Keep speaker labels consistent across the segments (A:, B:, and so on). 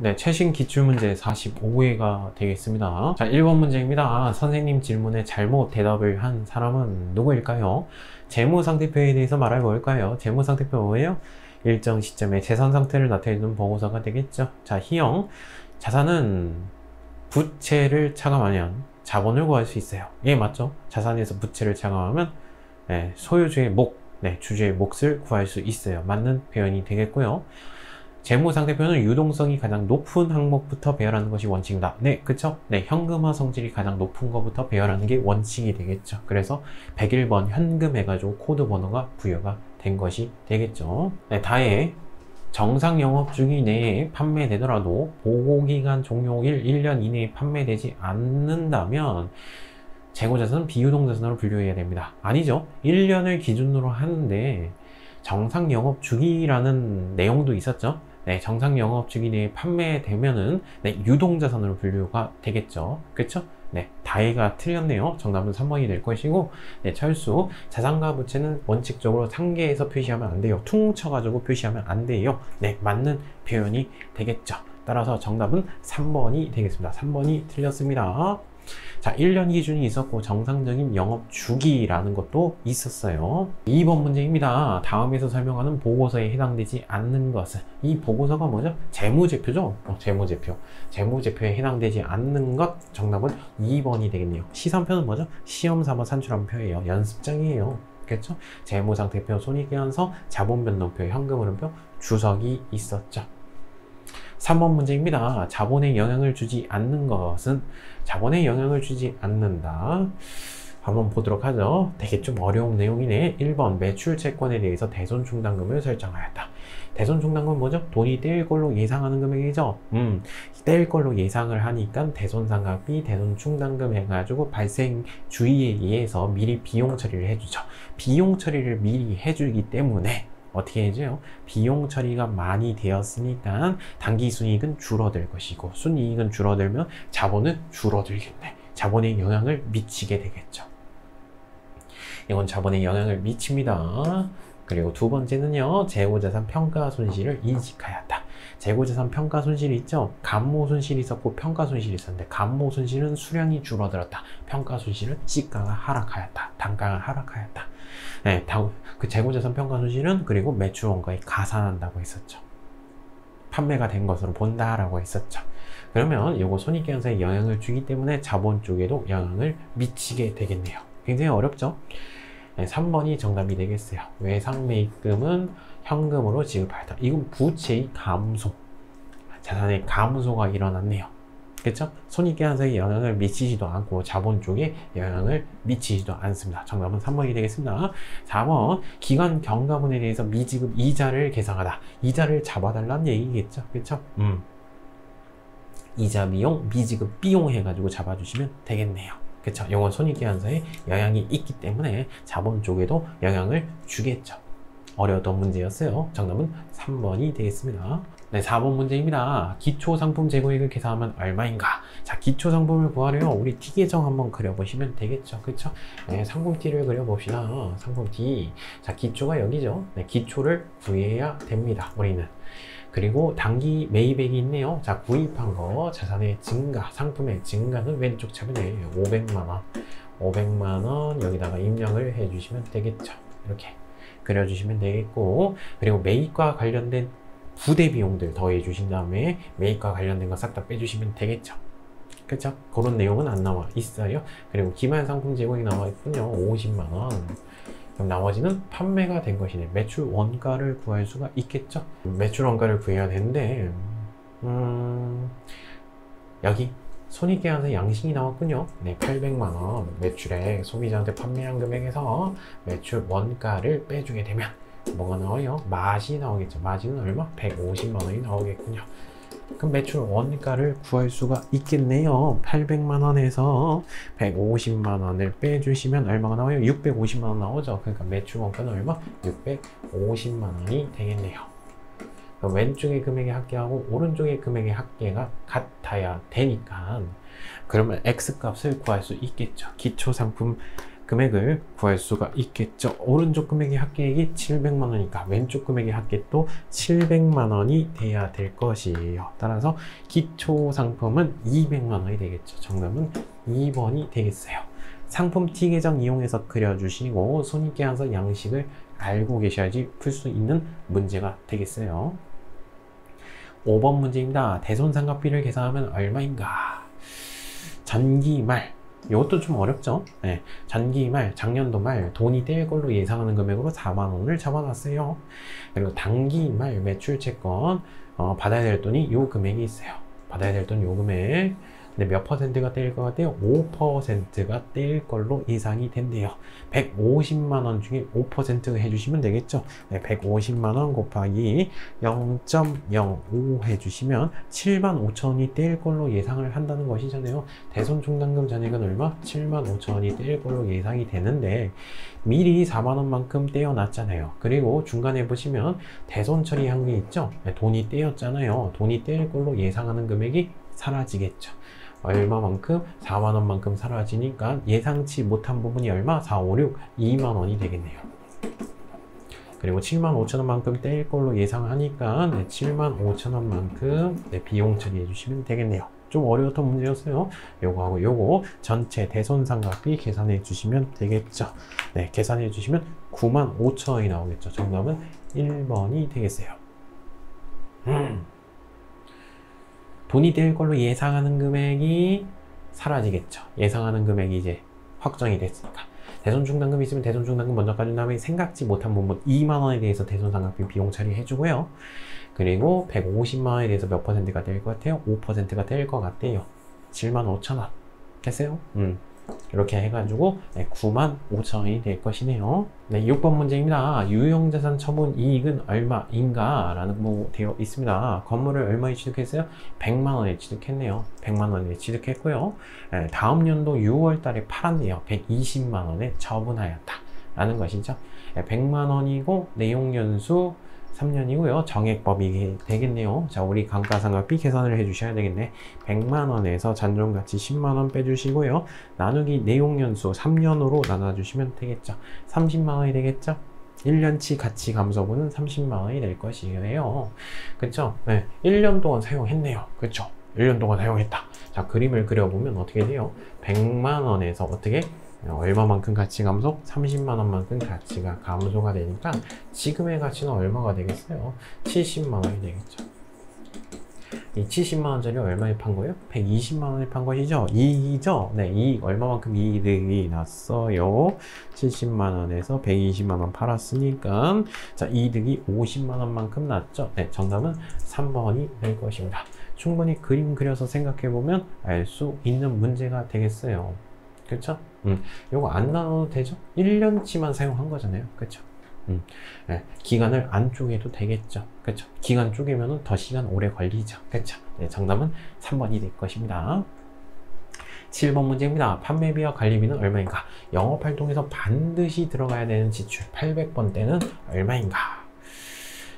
A: 네, 최신 기출문제 45회가 되겠습니다. 자, 1번 문제입니다. 선생님 질문에 잘못 대답을 한 사람은 누구일까요? 재무상태표에 대해서 말해 볼까요? 재무상태표 뭐예요? 일정 시점에 재산 상태를 나타내는 보고서가 되겠죠. 자, 희영. 자산은 부채를 차감하면 자본을 구할 수 있어요. 예, 맞죠? 자산에서 부채를 차감하면 소유주의 목, 주주의 몫을 구할 수 있어요. 맞는 표현이 되겠고요. 재무상태표는 유동성이 가장 높은 항목부터 배열하는 것이 원칙입니다. 네, 그쵸? 네, 현금화 성질이 가장 높은 것부터 배열하는 게 원칙이 되겠죠. 그래서 101번 현금 해가지고 코드 번호가 부여가 된 것이 되겠죠. 네, 다해 정상 영업 주기 내에 판매되더라도 보고기간 종료일 1년 이내에 판매되지 않는다면 재고자산은 비유동자산으로 분류해야 됩니다. 아니죠. 1년을 기준으로 하는데 정상 영업 주기라는 내용도 있었죠. 네, 정상 영업 주기 내에 판매되면은 유동자산으로 분류가 되겠죠. 그렇죠? 네, 다해가 틀렸네요. 정답은 3번이 될 것이고, 네, 철수. 자산과 부채는 원칙적으로 상계해서 표시하면 안 돼요. 퉁쳐가지고 표시하면 안 돼요. 네, 맞는 표현이 되겠죠. 따라서 정답은 3번이 되겠습니다. 3번이 틀렸습니다. 자, 1년 기준이 있었고 정상적인 영업 주기라는 것도 있었어요. 2번 문제입니다. 다음에서 설명하는 보고서에 해당되지 않는 것은, 이 보고서가 뭐죠? 재무제표죠? 재무제표. 재무제표에 해당되지 않는 것, 정답은 2번이 되겠네요. 시산표는 뭐죠? 시험 삼아 산출한 표예요. 연습장이에요. 그렇죠? 재무상태표, 손익계산서, 자본변동표, 현금흐름표, 주석이 있었죠. 3번 문제입니다. 자본에 영향을 주지 않는 것은, 자본에 영향을 주지 않는다. 한번 보도록 하죠. 되게 좀 어려운 내용이네. 1번 매출 채권에 대해서 대손충당금을 설정하였다. 대손충당금은 뭐죠? 돈이 떼일 걸로 예상하는 금액이죠. 떼일 걸로 예상을 하니까 대손상각비, 대손충당금 해가지고 발생 주의에 의해서 미리 비용 처리를 해주죠. 비용 처리를 미리 해주기 때문에 어떻게 해줘요? 비용 처리가 많이 되었으니까 당기 순이익은 줄어들 것이고, 순이익은 줄어들면 자본은 줄어들겠네. 자본에 영향을 미치게 되겠죠. 이건 자본에 영향을 미칩니다. 그리고 두 번째는요, 재고자산 평가 손실을 인식하였다. 재고자산 평가 손실이 있죠? 감모 손실이 있었고 평가 손실이 있었는데, 감모 손실은 수량이 줄어들었다. 평가 손실은 시가가 하락하였다. 단가가 하락하였다. 네, 그 재고자산 평가 손실은 그리고 매출 원가에 가산한다고 했었죠. 판매가 된 것으로 본다라고 했었죠. 그러면 이거 손익계산서에 영향을 주기 때문에 자본 쪽에도 영향을 미치게 되겠네요. 굉장히 어렵죠? 네, 3번이 정답이 되겠어요. 외상매입금은 현금으로 지급하였다. 이건 부채의 감소, 자산의 감소가 일어났네요. 그렇죠? 손익계산서에 영향을 미치지도 않고 자본 쪽에 영향을 미치지도 않습니다. 정답은 3번이 되겠습니다. 4번 기간 경과분에 대해서 미지급 이자를 계상하다. 이자를 잡아달라는 얘기겠죠. 그렇죠? 이자 비용, 미지급 비용 해가지고 잡아주시면 되겠네요. 그렇죠? 이건 손익계산서에 영향이 있기 때문에 자본 쪽에도 영향을 주겠죠. 어려웠던 문제였어요. 정답은 3번이 되겠습니다. 네, 4번 문제입니다. 기초상품 재고액을 계산하면 얼마인가? 자, 기초상품을 구하려면 우리 T계정 한번 그려보시면 되겠죠. 그쵸? 네, 상품 T를 그려봅시다. 상품 T. 자, 기초가 여기죠. 네, 기초를 구해야 됩니다. 우리는. 그리고 단기 매입액이 있네요. 자, 구입한 거, 자산의 증가, 상품의 증가는 왼쪽 차변에 500만원. 500만원 여기다가 입력을 해주시면 되겠죠. 이렇게 그려주시면 되겠고, 그리고 매입과 관련된 부대 비용들 더해 주신 다음에 매입과 관련된 거 싹 다 빼주시면 되겠죠. 그쵸? 그런 내용은 안 나와 있어요. 그리고 기말 상품 재고액이 나와 있군요. 50만원. 그럼 나머지는 판매가 된 것이네. 매출 원가를 구할 수가 있겠죠. 매출 원가를 구해야 되는데, 여기 손익계산서 양식이 나왔군요. 네, 800만원 매출액, 소비자한테 판매한 금액에서 매출 원가를 빼주게 되면 뭐가 나와요? 맛이 나오겠죠. 마진은 얼마? 150만원이 나오겠군요. 그럼 매출 원가를 구할 수가 있겠네요. 800만원에서 150만원을 빼주시면 얼마가 나와요? 650만원 나오죠. 그러니까 매출 원가는 얼마? 650만원이 되겠네요. 그럼 왼쪽의 금액의 합계하고 오른쪽의 금액의 합계가 같아야 되니까, 그러면 X값을 구할 수 있겠죠. 기초상품 금액을 구할 수가 있겠죠. 오른쪽 금액의 합계액이 700만 원이니까 왼쪽 금액의 합계도 700만 원이 돼야 될 것이에요. 따라서 기초 상품은 200만 원이 되겠죠. 정답은 2번이 되겠어요. 상품 T 계정 이용해서 그려주시고 손익계산서 양식을 알고 계셔야지 풀 수 있는 문제가 되겠어요. 5번 문제입니다. 대손상각비를 계산하면 얼마인가? 전기 말, 이것도 좀 어렵죠? 네. 전기 말, 작년도 말 돈이 떼일 걸로 예상하는 금액으로 4만 원을 잡아놨어요. 그리고 단기 말 매출 채권 받아야 될 돈이 요 금액이 있어요. 받아야 될 돈 요 금액. 근데 몇 퍼센트가 떼일 것 같아요? 5%가 떼일 걸로 예상이 된대요. 150만 원 중에 5% 해주시면 되겠죠. 네, 150만 원 곱하기 0.05 해주시면 7만 5천 원이 떼일 걸로 예상을 한다는 것이잖아요. 대손충당금 잔액은 얼마? 7만 5천 원이 떼일 걸로 예상이 되는데 미리 4만 원만큼 떼어놨잖아요. 그리고 중간에 보시면 대손 처리한 게 있죠. 네, 돈이 떼었잖아요. 돈이 떼일 걸로 예상하는 금액이 사라지겠죠. 얼마만큼? 4만 원만큼 사라지니까 예상치 못한 부분이 얼마? 4, 5, 6, 2만 원이 되겠네요. 그리고 7만 5천 원만큼 떼일 걸로 예상하니까 네, 7만 5천 원만큼 네, 비용 처리해 주시면 되겠네요. 좀 어려웠던 문제였어요. 요거하고 요거 전체 대손상각비 계산해 주시면 되겠죠. 네, 계산해 주시면 9만 5천 원이 나오겠죠. 정답은 1번이 되겠어요. 돈이 될 걸로 예상하는 금액이 사라지겠죠. 예상하는 금액이 이제 확정이 됐으니까. 대손충당금이 있으면 대손충당금 먼저 가진 다음에 생각지 못한 부분 2만 원에 대해서 대손상각비 비용 처리해 주고요. 그리고 150만 원에 대해서 몇 퍼센트가 될 것 같아요? 5%가 될 것 같아요. 7만 5천 원. 됐어요? 이렇게 해가지고 9만 5천 원이 될 것이네요. 네, 6번 문제입니다. 유형자산 처분 이익은 얼마인가? 라는 뭐 되어 있습니다. 건물을 얼마에 취득했어요? 100만 원에 취득했네요. 100만 원에 취득했고요. 네, 다음 연도 6월 달에 팔았네요. 120만 원에 처분하였다. 라는 것이죠. 100만 원이고 내용연수 3년이고요. 정액법이 되겠네요. 자, 우리 감가상각비 계산을 해주셔야 되겠네. 100만 원에서 잔존가치 10만 원 빼주시고요. 나누기 내용연수 3년으로 나눠주시면 되겠죠. 30만 원이 되겠죠. 1년치 가치 감소분은 30만 원이 될 것이에요. 그쵸? 네, 1년 동안 사용했네요. 그쵸? 1년 동안 사용했다. 자, 그림을 그려보면 어떻게 돼요? 100만 원에서 어떻게? 얼마만큼 가치 감소? 30만 원만큼 가치가 감소가 되니까 지금의 가치는 얼마가 되겠어요? 70만 원이 되겠죠. 이 70만 원짜리 얼마에 판 거예요? 120만 원에 판 것이죠. 이익이죠? 네, 이익 얼마만큼 이익이 났어요? 70만 원에서 120만 원 팔았으니까 자, 이득이 50만 원만큼 났죠. 네, 정답은 3번이 될 것입니다. 충분히 그림 그려서 생각해 보면 알 수 있는 문제가 되겠어요. 그렇죠? 요거 안 나눠도 되죠? 1년치만 사용한 거잖아요. 그렇죠? 네, 기간을 안 쪼개도 되겠죠. 그렇죠? 기간 쪼개면 더 시간 오래 걸리죠. 그렇죠? 네, 정답은 3번이 될 것입니다. 7번 문제입니다. 판매비와 관리비는 얼마인가? 영업활동에서 반드시 들어가야 되는 지출 800번대는 얼마인가?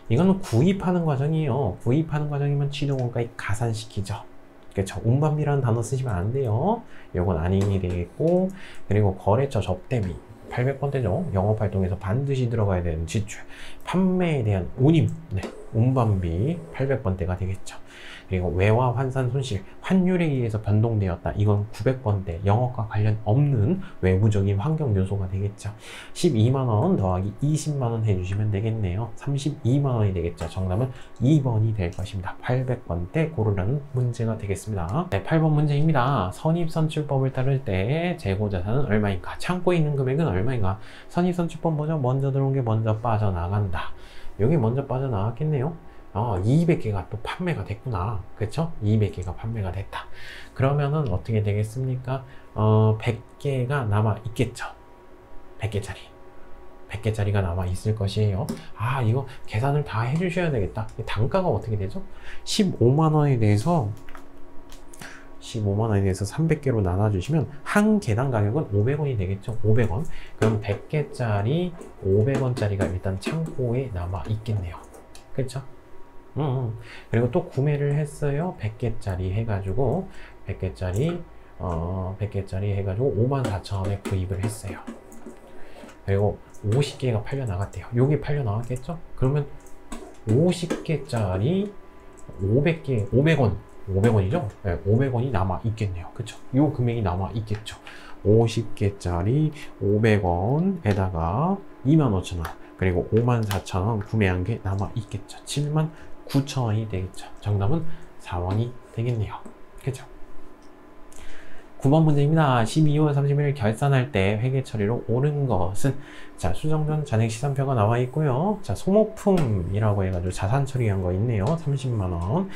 A: 이거는 구입하는 과정이에요. 구입하는 과정이면 취득원가에 가산시키죠. 그렇죠. 운반비라는 단어 쓰시면 안 돼요. 요건 아니게 되겠고, 그리고 거래처 접대비 800번대죠. 영업활동에서 반드시 들어가야 되는 지출, 판매에 대한 운임, 네, 운반비 800번대가 되겠죠. 그리고 외화 환산 손실, 환율에 의해서 변동되었다. 이건 900번대, 영업과 관련 없는 외부적인 환경 요소가 되겠죠. 12만 원 더하기 20만 원 해주시면 되겠네요. 32만 원이 되겠죠. 정답은 2번이 될 것입니다. 800번대 고르라는 문제가 되겠습니다. 네, 8번 문제입니다. 선입선출법을 따를 때 재고자산은 얼마인가? 창고에 있는 금액은 얼마인가? 선입선출법 뭐죠? 먼저 들어온 게 먼저 빠져나간다. 여기 먼저 빠져나갔겠네요. 200개가 또 판매가 됐구나. 그쵸? 200개가 판매가 됐다. 그러면은 어떻게 되겠습니까? 100개가 남아 있겠죠. 100개짜리. 100개짜리가 남아 있을 것이에요. 아, 이거 계산을 다 해주셔야 되겠다. 단가가 어떻게 되죠? 15만 원에 대해서 15만 원에 대해서 300개로 나눠주시면 한 개당 가격은 500원이 되겠죠. 500원. 그럼 100개짜리 500원짜리가 일단 창고에 남아 있겠네요. 그렇죠? 그리고 또 구매를 했어요. 100개짜리 해가지고 100개짜리 해가지고 54,000원에 구입을 했어요. 그리고 50개가 팔려 나갔대요. 요게 팔려 나갔겠죠? 그러면 50개짜리 500개, 500원, 500원이죠? 네, 500원이 남아 있겠네요. 그쵸? 요 금액이 남아 있겠죠. 50개짜리 500원에다가 25,000원, 그리고 54,000원 구매한 게 남아 있겠죠. 79,000원이 되겠죠. 정답은 4번이 되겠네요. 그쵸? 9번 문제입니다. 12월 30일 결산할 때 회계 처리로 옳은 것은, 자, 수정전 잔액 시산표가 나와 있고요. 자, 소모품이라고 해가지고 자산 처리한 거 있네요. 30만원.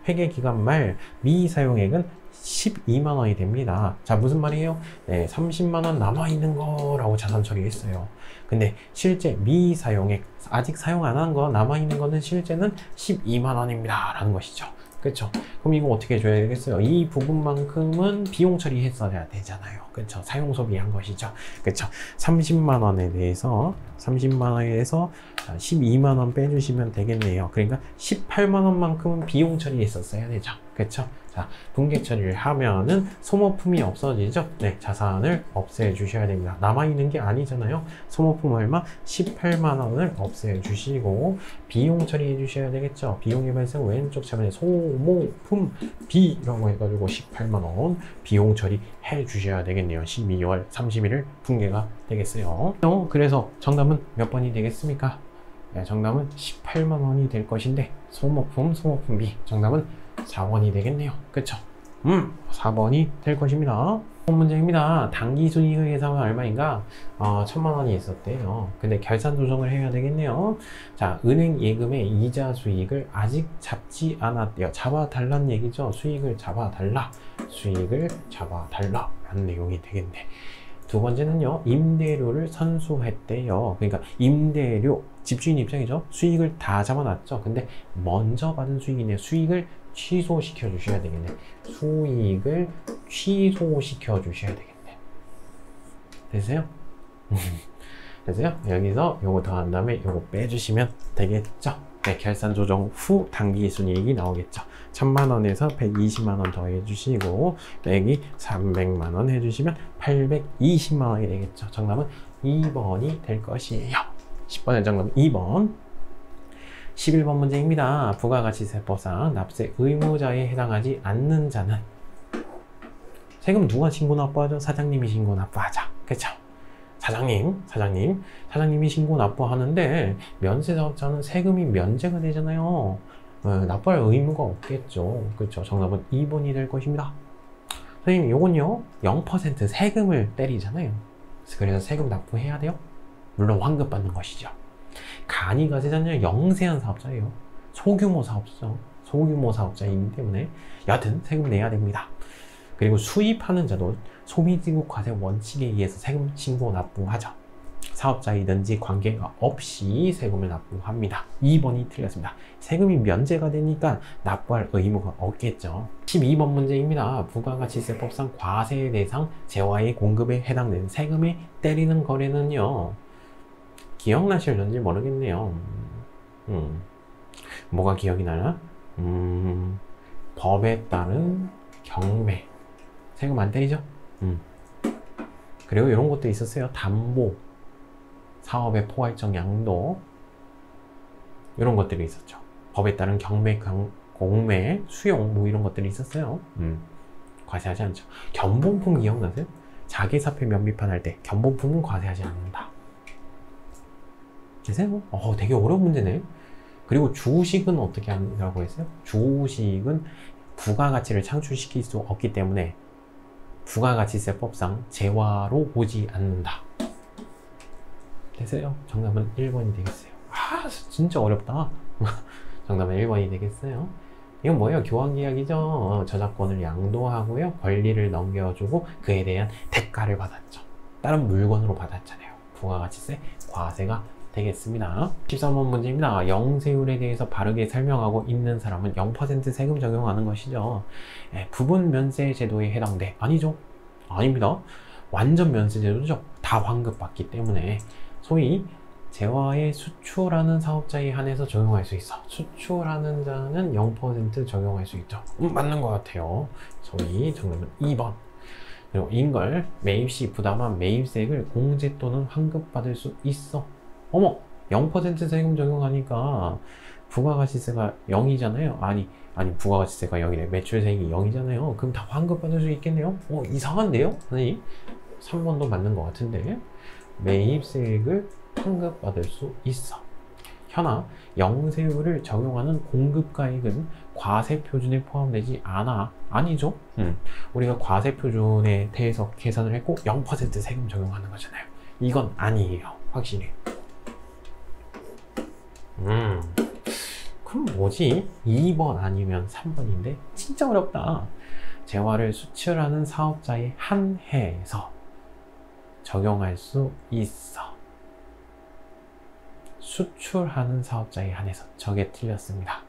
A: 회계 기간 말 미사용액은 12만원이 됩니다. 자, 무슨 말이에요? 네, 30만원 남아있는 거라고 자산 처리했어요. 근데 실제 미사용액, 아직 사용 안 한 거 남아있는 거는 실제는 12만원입니다. 라는 것이죠. 그쵸? 그럼 이거 어떻게 해줘야 되겠어요? 이 부분만큼은 비용 처리했어야 되잖아요. 그쵸? 사용 소비한 것이죠. 그쵸? 30만원에 대해서 12만원 빼주시면 되겠네요. 그러니까 18만원만큼은 비용 처리했었어야 되죠. 그쵸? 자, 분계 처리를 하면은 소모품이 없어지죠? 네, 자산을 없애 주셔야 됩니다. 남아있는 게 아니잖아요. 소모품 얼마? 18만원을 없애 주시고, 비용 처리해 주셔야 되겠죠? 비용의 발생 왼쪽 차면에 소모품 B라고 해가지고 18만원 비용 처리해 주셔야 되겠네요. 12월 30일 분계가 되겠어요. 그래서 정답은 몇 번이 되겠습니까? 네, 정답은 18만원이 될 것인데, 소모품 B. 정답은 4번이 되겠네요. 그쵸? 4번이 될 것입니다. 문제입니다. 당기순이익 예상은 얼마인가? 1,000만원이 있었대요. 근데 결산 조정을 해야 되겠네요. 자, 은행 예금의 이자 수익을 아직 잡지 않았대요. 잡아달라는 얘기죠. 수익을 잡아달라. 수익을 잡아달라. 라는 내용이 되겠네. 두 번째는요, 임대료를 선수했대요. 그러니까 임대료, 집주인 입장이죠. 수익을 다 잡아놨죠. 근데 먼저 받은 수익이네요. 수익을 취소시켜 주셔야 되겠네. 수익을 취소시켜 주셔야 되겠네. 됐어요? 됐어요? 여기서 요거 더한 다음에 요거 빼주시면 되겠죠? 네, 결산 조정 후 당기순이익이 나오겠죠. 1,000만원에서 120만원 더해 주시고 빼기 300만원 해주시면 820만원이 되겠죠. 정답은 2번이 될 것이에요. 10번의 정답은 2번. 11번 문제입니다. 부가가치세법상 납세 의무자에 해당하지 않는 자는, 세금 누가 신고 납부하죠? 사장님이 신고 납부하자. 그쵸? 사장님이 신고 납부하는데, 면세사업자는 세금이 면제가 되잖아요. 납부할 의무가 없겠죠. 그쵸? 정답은 2번이 될 것입니다. 선생님, 요건요, 0% 세금을 때리잖아요. 그래서 세금 납부해야 돼요? 물론 환급 받는 것이죠. 간이가세자는 영세한 사업자예요. 소규모 사업자이기 때문에 여하튼 세금 내야 됩니다. 그리고 수입하는 자도 소비지급 과세 원칙에 의해서 세금 신고 납부하죠. 사업자이든지 관계가 없이 세금을 납부합니다. 2번이 틀렸습니다. 세금이 면제가 되니까 납부할 의무가 없겠죠. 12번 문제입니다. 부가가치세법상 과세 대상 재화의 공급에 해당되는 세금에 때리는 거래는요, 기억나실런지 모르겠네요. 뭐가 기억이 나나? 법에 따른 경매. 세금 안 때리죠? 그리고 이런 것도 있었어요. 담보, 사업의 포괄적 양도, 이런 것들이 있었죠. 법에 따른 경매, 공매, 수용, 뭐 이런 것들이 있었어요. 과세하지 않죠. 견본품 기억나세요? 자개사표 면비판 할 때 견본품은 과세하지 않는다. 되세요? 되게 어려운 문제네. 그리고 주식은 어떻게 하라고 했어요? 주식은 부가가치를 창출시킬 수 없기 때문에 부가가치세법상 재화로 보지 않는다. 되세요? 정답은 1번이 되겠어요. 진짜 어렵다. 정답은 1번이 되겠어요. 이건 뭐예요? 교환계약이죠. 저작권을 양도하고요, 권리를 넘겨주고 그에 대한 대가를 받았죠. 다른 물건으로 받았잖아요. 부가가치세 과세가 되겠습니다. 13번 문제입니다. 영세율에 대해서 바르게 설명하고 있는 사람은 0% 세금 적용하는 것이죠. 부분 면세 제도에 해당돼. 아니죠. 아닙니다. 완전 면세 제도죠. 다 환급받기 때문에. 소위 재화의 수출하는 사업자에 한해서 적용할 수 있어. 수출하는 자는 0% 적용할 수 있죠. 맞는 것 같아요. 소위 정답은 2번. 그리고 인걸, 매입시 부담한 매입세액을 공제 또는 환급받을 수 있어. 어머! 0% 세금 적용하니까 부가가치세가 0이잖아요. 아니 부가가치세가 0이래. 매출세액이 0이잖아요. 그럼 다 환급받을 수 있겠네요. 이상한데요? 아니 3번도 맞는 것 같은데 매입세액을 환급받을 수 있어. 현아, 영세율을 적용하는 공급가액은 과세표준에 포함되지 않아. 아니죠? 우리가 과세표준에 대해서 계산을 했고 0% 세금 적용하는 거잖아요. 이건 아니에요. 확실히. 그럼 뭐지? 2번 아니면 3번인데 진짜 어렵다. 재화를 수출하는 사업자에 한해서 적용할 수 있어. 수출하는 사업자에 한해서. 저게 틀렸습니다.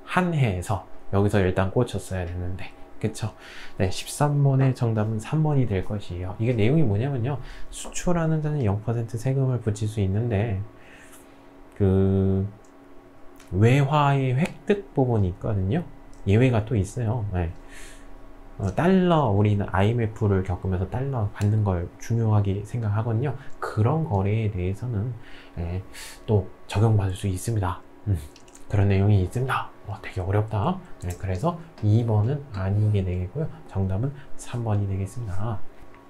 A: 한해서. 여기서 일단 꽂혔어야 됐는데 그쵸? 네, 13번의 정답은 3번이 될 것이에요. 이게 내용이 뭐냐면요, 수출하는 데는 0% 세금을 붙일 수 있는데 그 외화의 획득 부분이 있거든요. 예외가 또 있어요. 네. 달러, 우리는 IMF를 겪으면서 달러 받는 걸 중요하게 생각하거든요. 그런 거래에 대해서는 또 적용받을 수 있습니다. 그런 내용이 있습니다. 되게 어렵다. 네, 그래서 2번은 아니게 되겠고요. 정답은 3번이 되겠습니다.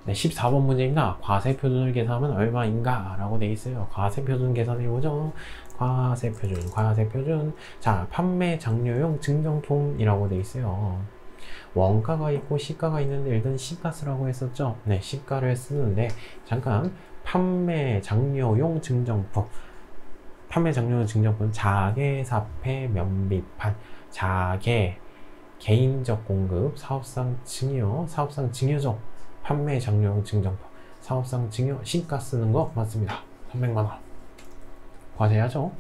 A: 네, 14번 문제입니다. 과세표준을 계산하면 얼마인가? 라고 되어 있어요. 과세표준 계산해보죠. 과세표준. 자, 판매 장려용 증정품이라고 되어 있어요. 원가가 있고 시가가 있는데 일단 시가쓰라고 했었죠. 네, 시가를 쓰는데 잠깐 판매 장려용 증정품. 판매 장려용 증정품 자계 사패 면비판. 자계 개인적 공급 사업상 증여. 사업상 증여죠. 판매 장려용 증정품 사업상 증여. 시가 쓰는 거 맞습니다. 300만원 과세하죠.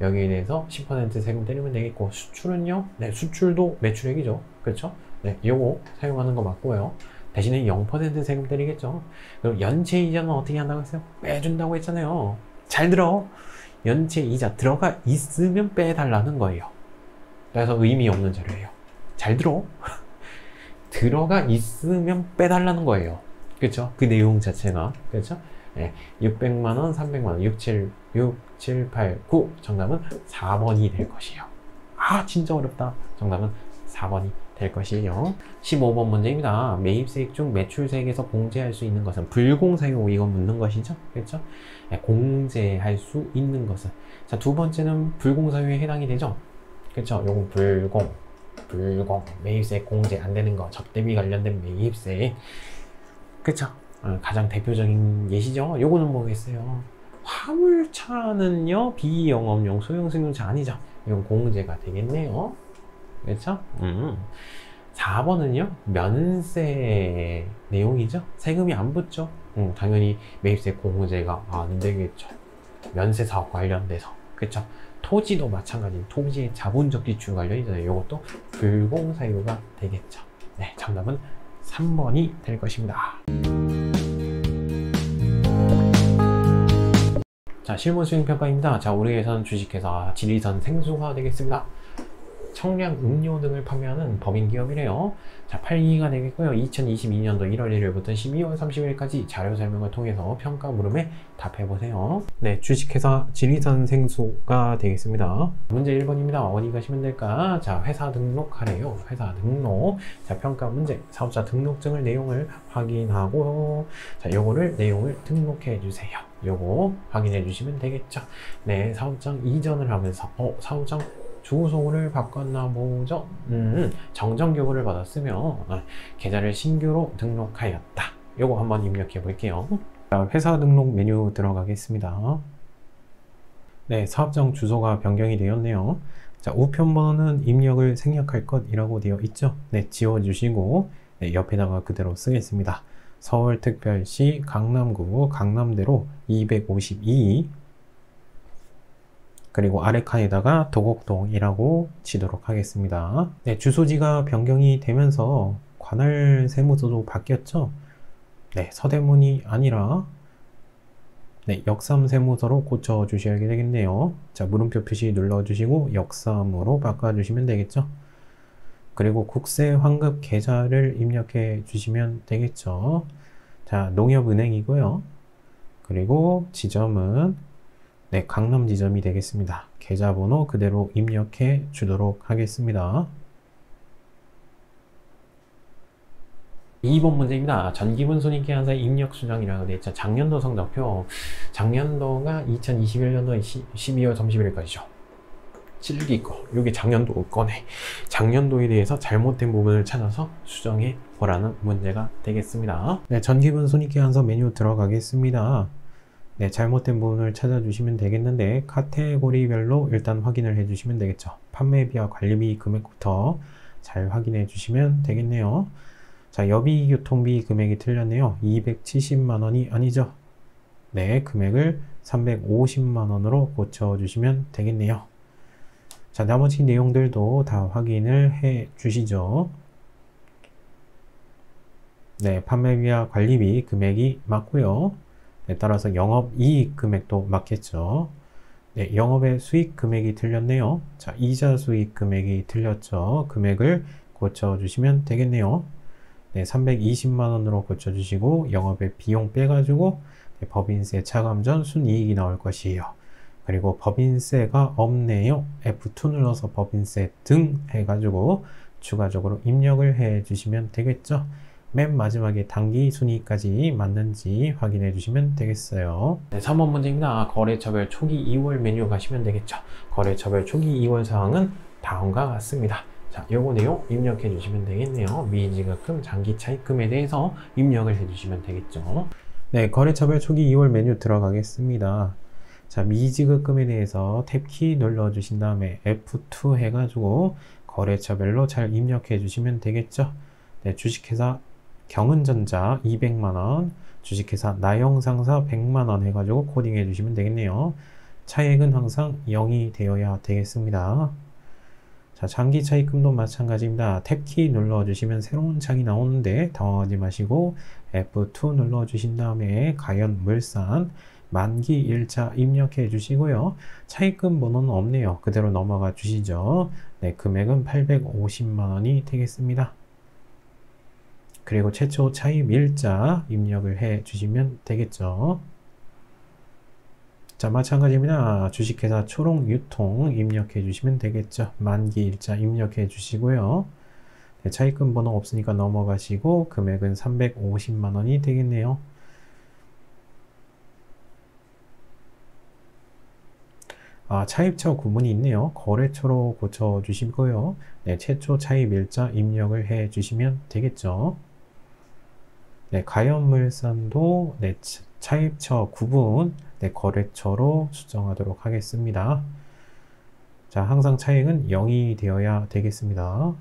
A: 여기에 대해서 10% 세금 때리면 되겠고, 수출은요? 네, 수출도 매출액이죠. 그렇죠? 네, 요거 사용하는 거 맞고요. 대신에 0% 세금 때리겠죠. 그럼 연체 이자는 어떻게 한다고 했어요? 빼준다고 했잖아요. 잘 들어. 연체 이자 들어가 있으면 빼달라는 거예요. 그래서 의미 없는 자료예요. 잘 들어. 들어가 있으면 빼달라는 거예요. 그렇죠? 그 내용 자체가. 그렇죠? 네, 600만원, 300만원, 6, 7, 8, 9. 정답은 4번이 될 것이에요. 아, 진짜 어렵다. 정답은 4번이 될 것이에요. 15번 문제입니다. 매입세액 중 매출세액에서 공제할 수 있는 것은 불공사유, 이거 묻는 것이죠. 그렇죠? 네, 공제할 수 있는 것은. 자, 두 번째는 불공사유에 해당이 되죠. 그렇죠? 요건 불공. 매입세액 공제 안 되는 거. 접대비 관련된 매입세액. 그렇죠? 가장 대표적인 예시죠. 요거는 뭐겠어요? 화물차는요, 비영업용 소형승용차 아니죠. 이건 공제가 되겠네요. 그렇죠? 4번은요, 면세 내용이죠. 세금이 안 붙죠. 당연히 매입세 공제가 안 되겠죠. 면세 사업 관련돼서. 그렇죠? 토지도 마찬가지. 토지의 자본적 지출 관련이잖아요. 이것도 불공사유가 되겠죠. 네, 정답은 3번이 될 것입니다. 자, 실무 수행평가입니다. 자, 우리 회사는 주식회사 지리산 생수가 되겠습니다. 청량 음료 등을 판매하는 법인기업이래요. 자, 8기가 되겠고요. 2022년도 1월 1일부터 12월 30일까지 자료 설명을 통해서 평가 물음에 답해보세요. 네, 주식회사 지리산 생수가 되겠습니다. 문제 1번입니다. 어디 가시면 될까? 자, 회사 등록하래요. 회사 등록. 자, 평가 문제. 사업자 등록증을 내용을 확인하고, 자, 요거를 내용을 등록해 주세요. 요거 확인해 주시면 되겠죠. 네, 사업장 이전을 하면서 사업장 주소를 바꿨나 보죠. 정정교부를 받았으며 계좌를 신규로 등록하였다. 요거 한번 입력해 볼게요. 자, 회사 등록 메뉴 들어가겠습니다. 네, 사업장 주소가 변경이 되었네요. 자, 우편번호는 입력을 생략할 것이라고 되어 있죠. 네, 지워주시고 네, 옆에다가 그대로 쓰겠습니다. 서울특별시 강남구 강남대로 252, 그리고 아래 칸에다가 도곡동이라고 치도록 하겠습니다. 네, 주소지가 변경이 되면서 관할 세무서도 바뀌었죠. 네, 서대문이 아니라 네, 역삼 세무서로 고쳐 주셔야 되겠네요. 자, 물음표 표시 눌러 주시고 역삼으로 바꿔 주시면 되겠죠. 그리고 국세 환급 계좌를 입력해 주시면 되겠죠. 자, 농협은행이고요. 그리고 지점은 네, 강남 지점이 되겠습니다. 계좌번호 그대로 입력해 주도록 하겠습니다. 2번 문제입니다. 전기분 손익계산서 입력 수정이라고 되어 있죠. 작년도 성적표. 작년도가 2021년도 12월 31일까지죠. 7기 거. 이게 작년도 거네. 작년도에 대해서 잘못된 부분을 찾아서 수정해 보라는 문제가 되겠습니다. 네, 전기분 손익계산서 메뉴 들어가겠습니다. 네, 잘못된 부분을 찾아주시면 되겠는데 카테고리별로 일단 확인을 해주시면 되겠죠. 판매비와 관리비 금액부터 잘 확인해 주시면 되겠네요. 자, 여비 교통비 금액이 틀렸네요. 270만원이 아니죠. 네, 금액을 350만원으로 고쳐주시면 되겠네요. 자, 나머지 내용들도 다 확인을 해 주시죠. 네, 판매비와 관리비 금액이 맞고요. 네, 따라서 영업이익 금액도 맞겠죠. 네, 영업의 수익 금액이 틀렸네요. 자, 이자 수익 금액이 틀렸죠. 금액을 고쳐주시면 되겠네요. 네, 320만원으로 고쳐주시고 영업의 비용 빼가지고 네, 법인세 차감 전 순이익이 나올 것이에요. 그리고 법인세가 없네요. F2 눌러서 법인세 등 해가지고 추가적으로 입력을 해 주시면 되겠죠. 맨 마지막에 당기 순이익까지 맞는지 확인해 주시면 되겠어요. 네, 3번 문제입니다. 거래처별 초기 2월 메뉴 가시면 되겠죠. 거래처별 초기 2월 사항은 다음과 같습니다. 자, 요거 내용 입력해 주시면 되겠네요. 미지급금, 장기차입금에 대해서 입력을 해 주시면 되겠죠. 네, 거래처별 초기 2월 메뉴 들어가겠습니다. 자, 미지급금에 대해서 탭키 눌러 주신 다음에 F2 해가지고 거래처별로 잘 입력해 주시면 되겠죠. 네, 주식회사 경은전자 200만원, 주식회사 나영상사 100만원 해가지고 코딩해 주시면 되겠네요. 차액은 항상 0이 되어야 되겠습니다. 자, 장기 차입금도 마찬가지입니다. 탭키 눌러주시면 새로운 창이 나오는데 당황하지 마시고 F2 눌러주신 다음에 가연물산 만기 일자 입력해 주시고요. 차입금 번호는 없네요. 그대로 넘어가 주시죠. 네, 금액은 850만원이 되겠습니다. 그리고 최초 차입 일자 입력을 해 주시면 되겠죠. 자, 마찬가지입니다. 주식회사 초롱유통 입력해 주시면 되겠죠. 만기 일자 입력해 주시고요. 네, 차입금 번호 없으니까 넘어가시고 금액은 350만원이 되겠네요. 아, 차입처 구분이 있네요. 거래처로 고쳐 주시고요. 네, 최초 차입 일자 입력을 해 주시면 되겠죠. 네, 가연물산도 네, 차입처 구분 네, 거래처로 수정하도록 하겠습니다. 자, 항상 차익은 0이 되어야 되겠습니다.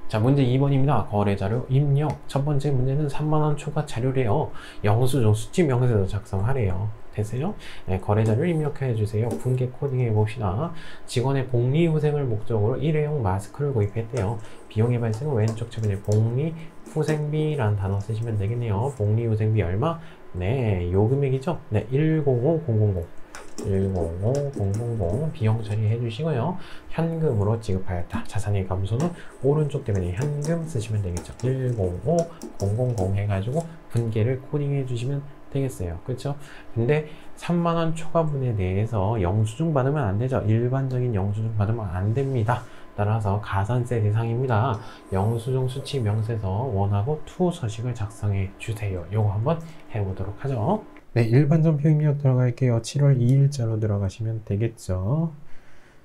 A: 자, 문제 2번입니다. 거래자료 입력. 첫 번째 문제는 3만원 초과 자료래요. 영수증 수치 명세서 작성하래요. 됐어요? 네, 거래자료 입력해 주세요. 분계 코딩해 봅시다. 직원의 복리후생을 목적으로 일회용 마스크를 구입했대요. 비용의 발생은 왼쪽 최근에 복리후생비라는 단어 쓰시면 되겠네요. 복리후생비 얼마? 네, 요 금액이죠? 네, 105000. 105000 비용 처리해 주시고요. 현금으로 지급하였다. 자산의 감소는 오른쪽 때문에 현금 쓰시면 되겠죠. 105000 해가지고 분계를 코딩해 주시면 되겠어요. 그렇죠? 근데 3만원 초과분에 대해서 영수증 받으면 안 되죠. 일반적인 영수증 받으면 안 됩니다. 따라서 가산세 대상입니다. 영수증 수치 명세서 원하고 투 서식을 작성해 주세요. 요거 한번 해보도록 하죠. 네, 일반전표 입력 들어갈게요. 7월 2일자로 들어가시면 되겠죠.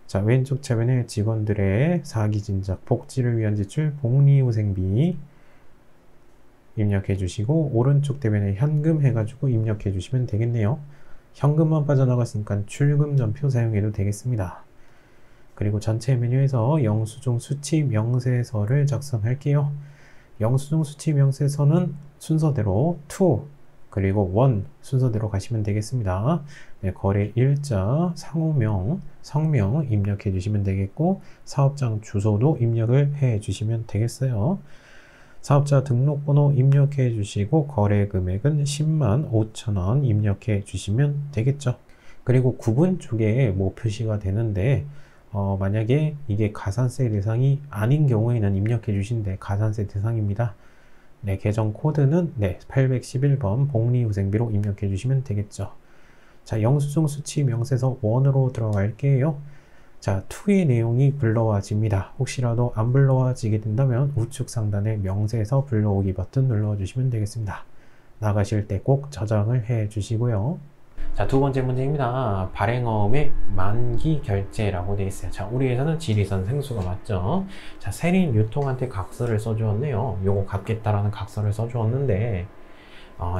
A: 자, 왼쪽 차변에 직원들의 사기진작, 복지를 위한 지출, 복리후생비 입력해 주시고 오른쪽 대변에 현금 해가지고 입력해 주시면 되겠네요. 현금만 빠져나갔으니까 출금 전표 사용해도 되겠습니다. 그리고 전체 메뉴에서 영수증 수치 명세서를 작성할게요. 영수증 수치 명세서는 순서대로 2 그리고 1 순서대로 가시면 되겠습니다. 네, 거래 일자, 상호명, 성명 입력해 주시면 되겠고 사업장 주소도 입력을 해 주시면 되겠어요. 사업자 등록번호 입력해 주시고 거래 금액은 105,000원 입력해 주시면 되겠죠. 그리고 구분 쪽에 뭐 표시가 되는데 만약에 이게 가산세 대상이 아닌 경우에는 입력해 주신데 가산세 대상입니다. 네, 계정 코드는 811번 복리후생비로 입력해 주시면 되겠죠. 자, 영수증 수치 명세서 1으로 들어갈게요. 자, 2의 내용이 불러와집니다. 혹시라도 안 불러와지게 된다면 우측 상단에 명세서 불러오기 버튼 눌러주시면 되겠습니다. 나가실 때 꼭 저장을 해 주시고요. 자, 두 번째 문제입니다. 발행어음의 만기 결제라고 되어 있어요. 자, 우리 회사는 지리산 생수가 맞죠? 자, 세린 유통한테 각서를 써주었네요. 요거 갚겠다라는 각서를 써주었는데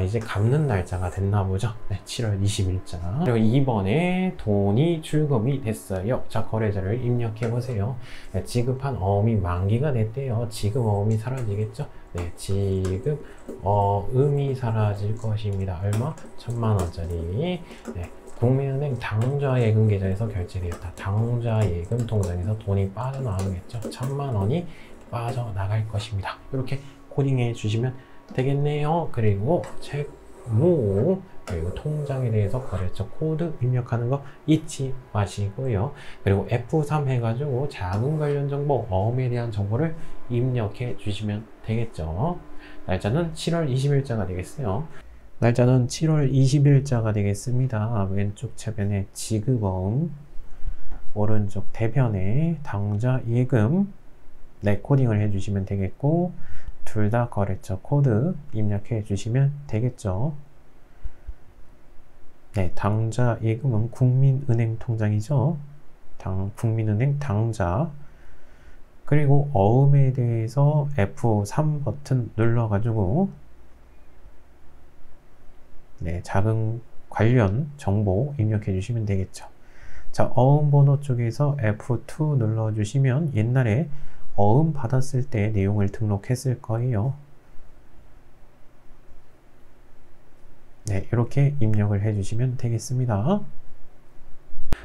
A: 이제 갚는 날짜가 됐나 보죠. 네, 7월 20일자. 그리고 이번에 돈이 출금이 됐어요. 자, 거래자를 입력해 보세요. 네, 지급한 어음이 만기가 됐대요. 지급 어음이 사라지겠죠? 네, 지급 어음이 사라질 것입니다. 얼마? 1000만원짜리. 네, 국민은행 당좌예금 계좌에서 결제되었다. 당좌예금 통장에서 돈이 빠져나가겠죠. 1000만원이 빠져나갈 것입니다. 이렇게 코딩해 주시면 되겠네요. 그리고 채무 그리고 통장에 대해서 거래처 코드 입력하는 거 잊지 마시고요. 그리고 F3 해가지고 자금 관련 정보, 어음에 대한 정보를 입력해 주시면 되겠죠. 날짜는 7월 20일자가 되겠어요. 날짜는 7월 20일자가 되겠습니다. 왼쪽 차변에 지급어음, 오른쪽 대변에 당좌예금 코딩을 해주시면 되겠고, 둘 다 거래처 코드 입력해 주시면 되겠죠. 네, 당좌 예금은 국민은행 통장이죠. 국민은행 당좌. 그리고 어음에 대해서 F3 버튼 눌러가지고 자금 관련 정보 입력해 주시면 되겠죠. 자, 어음 번호 쪽에서 F2 눌러주시면 옛날에 어음 받았을 때 내용을 등록했을 거예요. 네, 이렇게 입력을 해주시면 되겠습니다.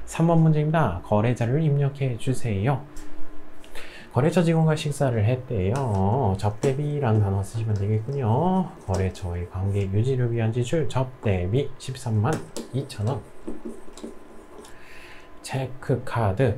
A: 3번 문제입니다. 거래자를 입력해 주세요. 거래처 직원과 식사를 했대요. 접대비라는 단어 쓰시면 되겠군요. 거래처의 관계 유지를 위한 지출 접대비 13만 2천원. 체크카드네.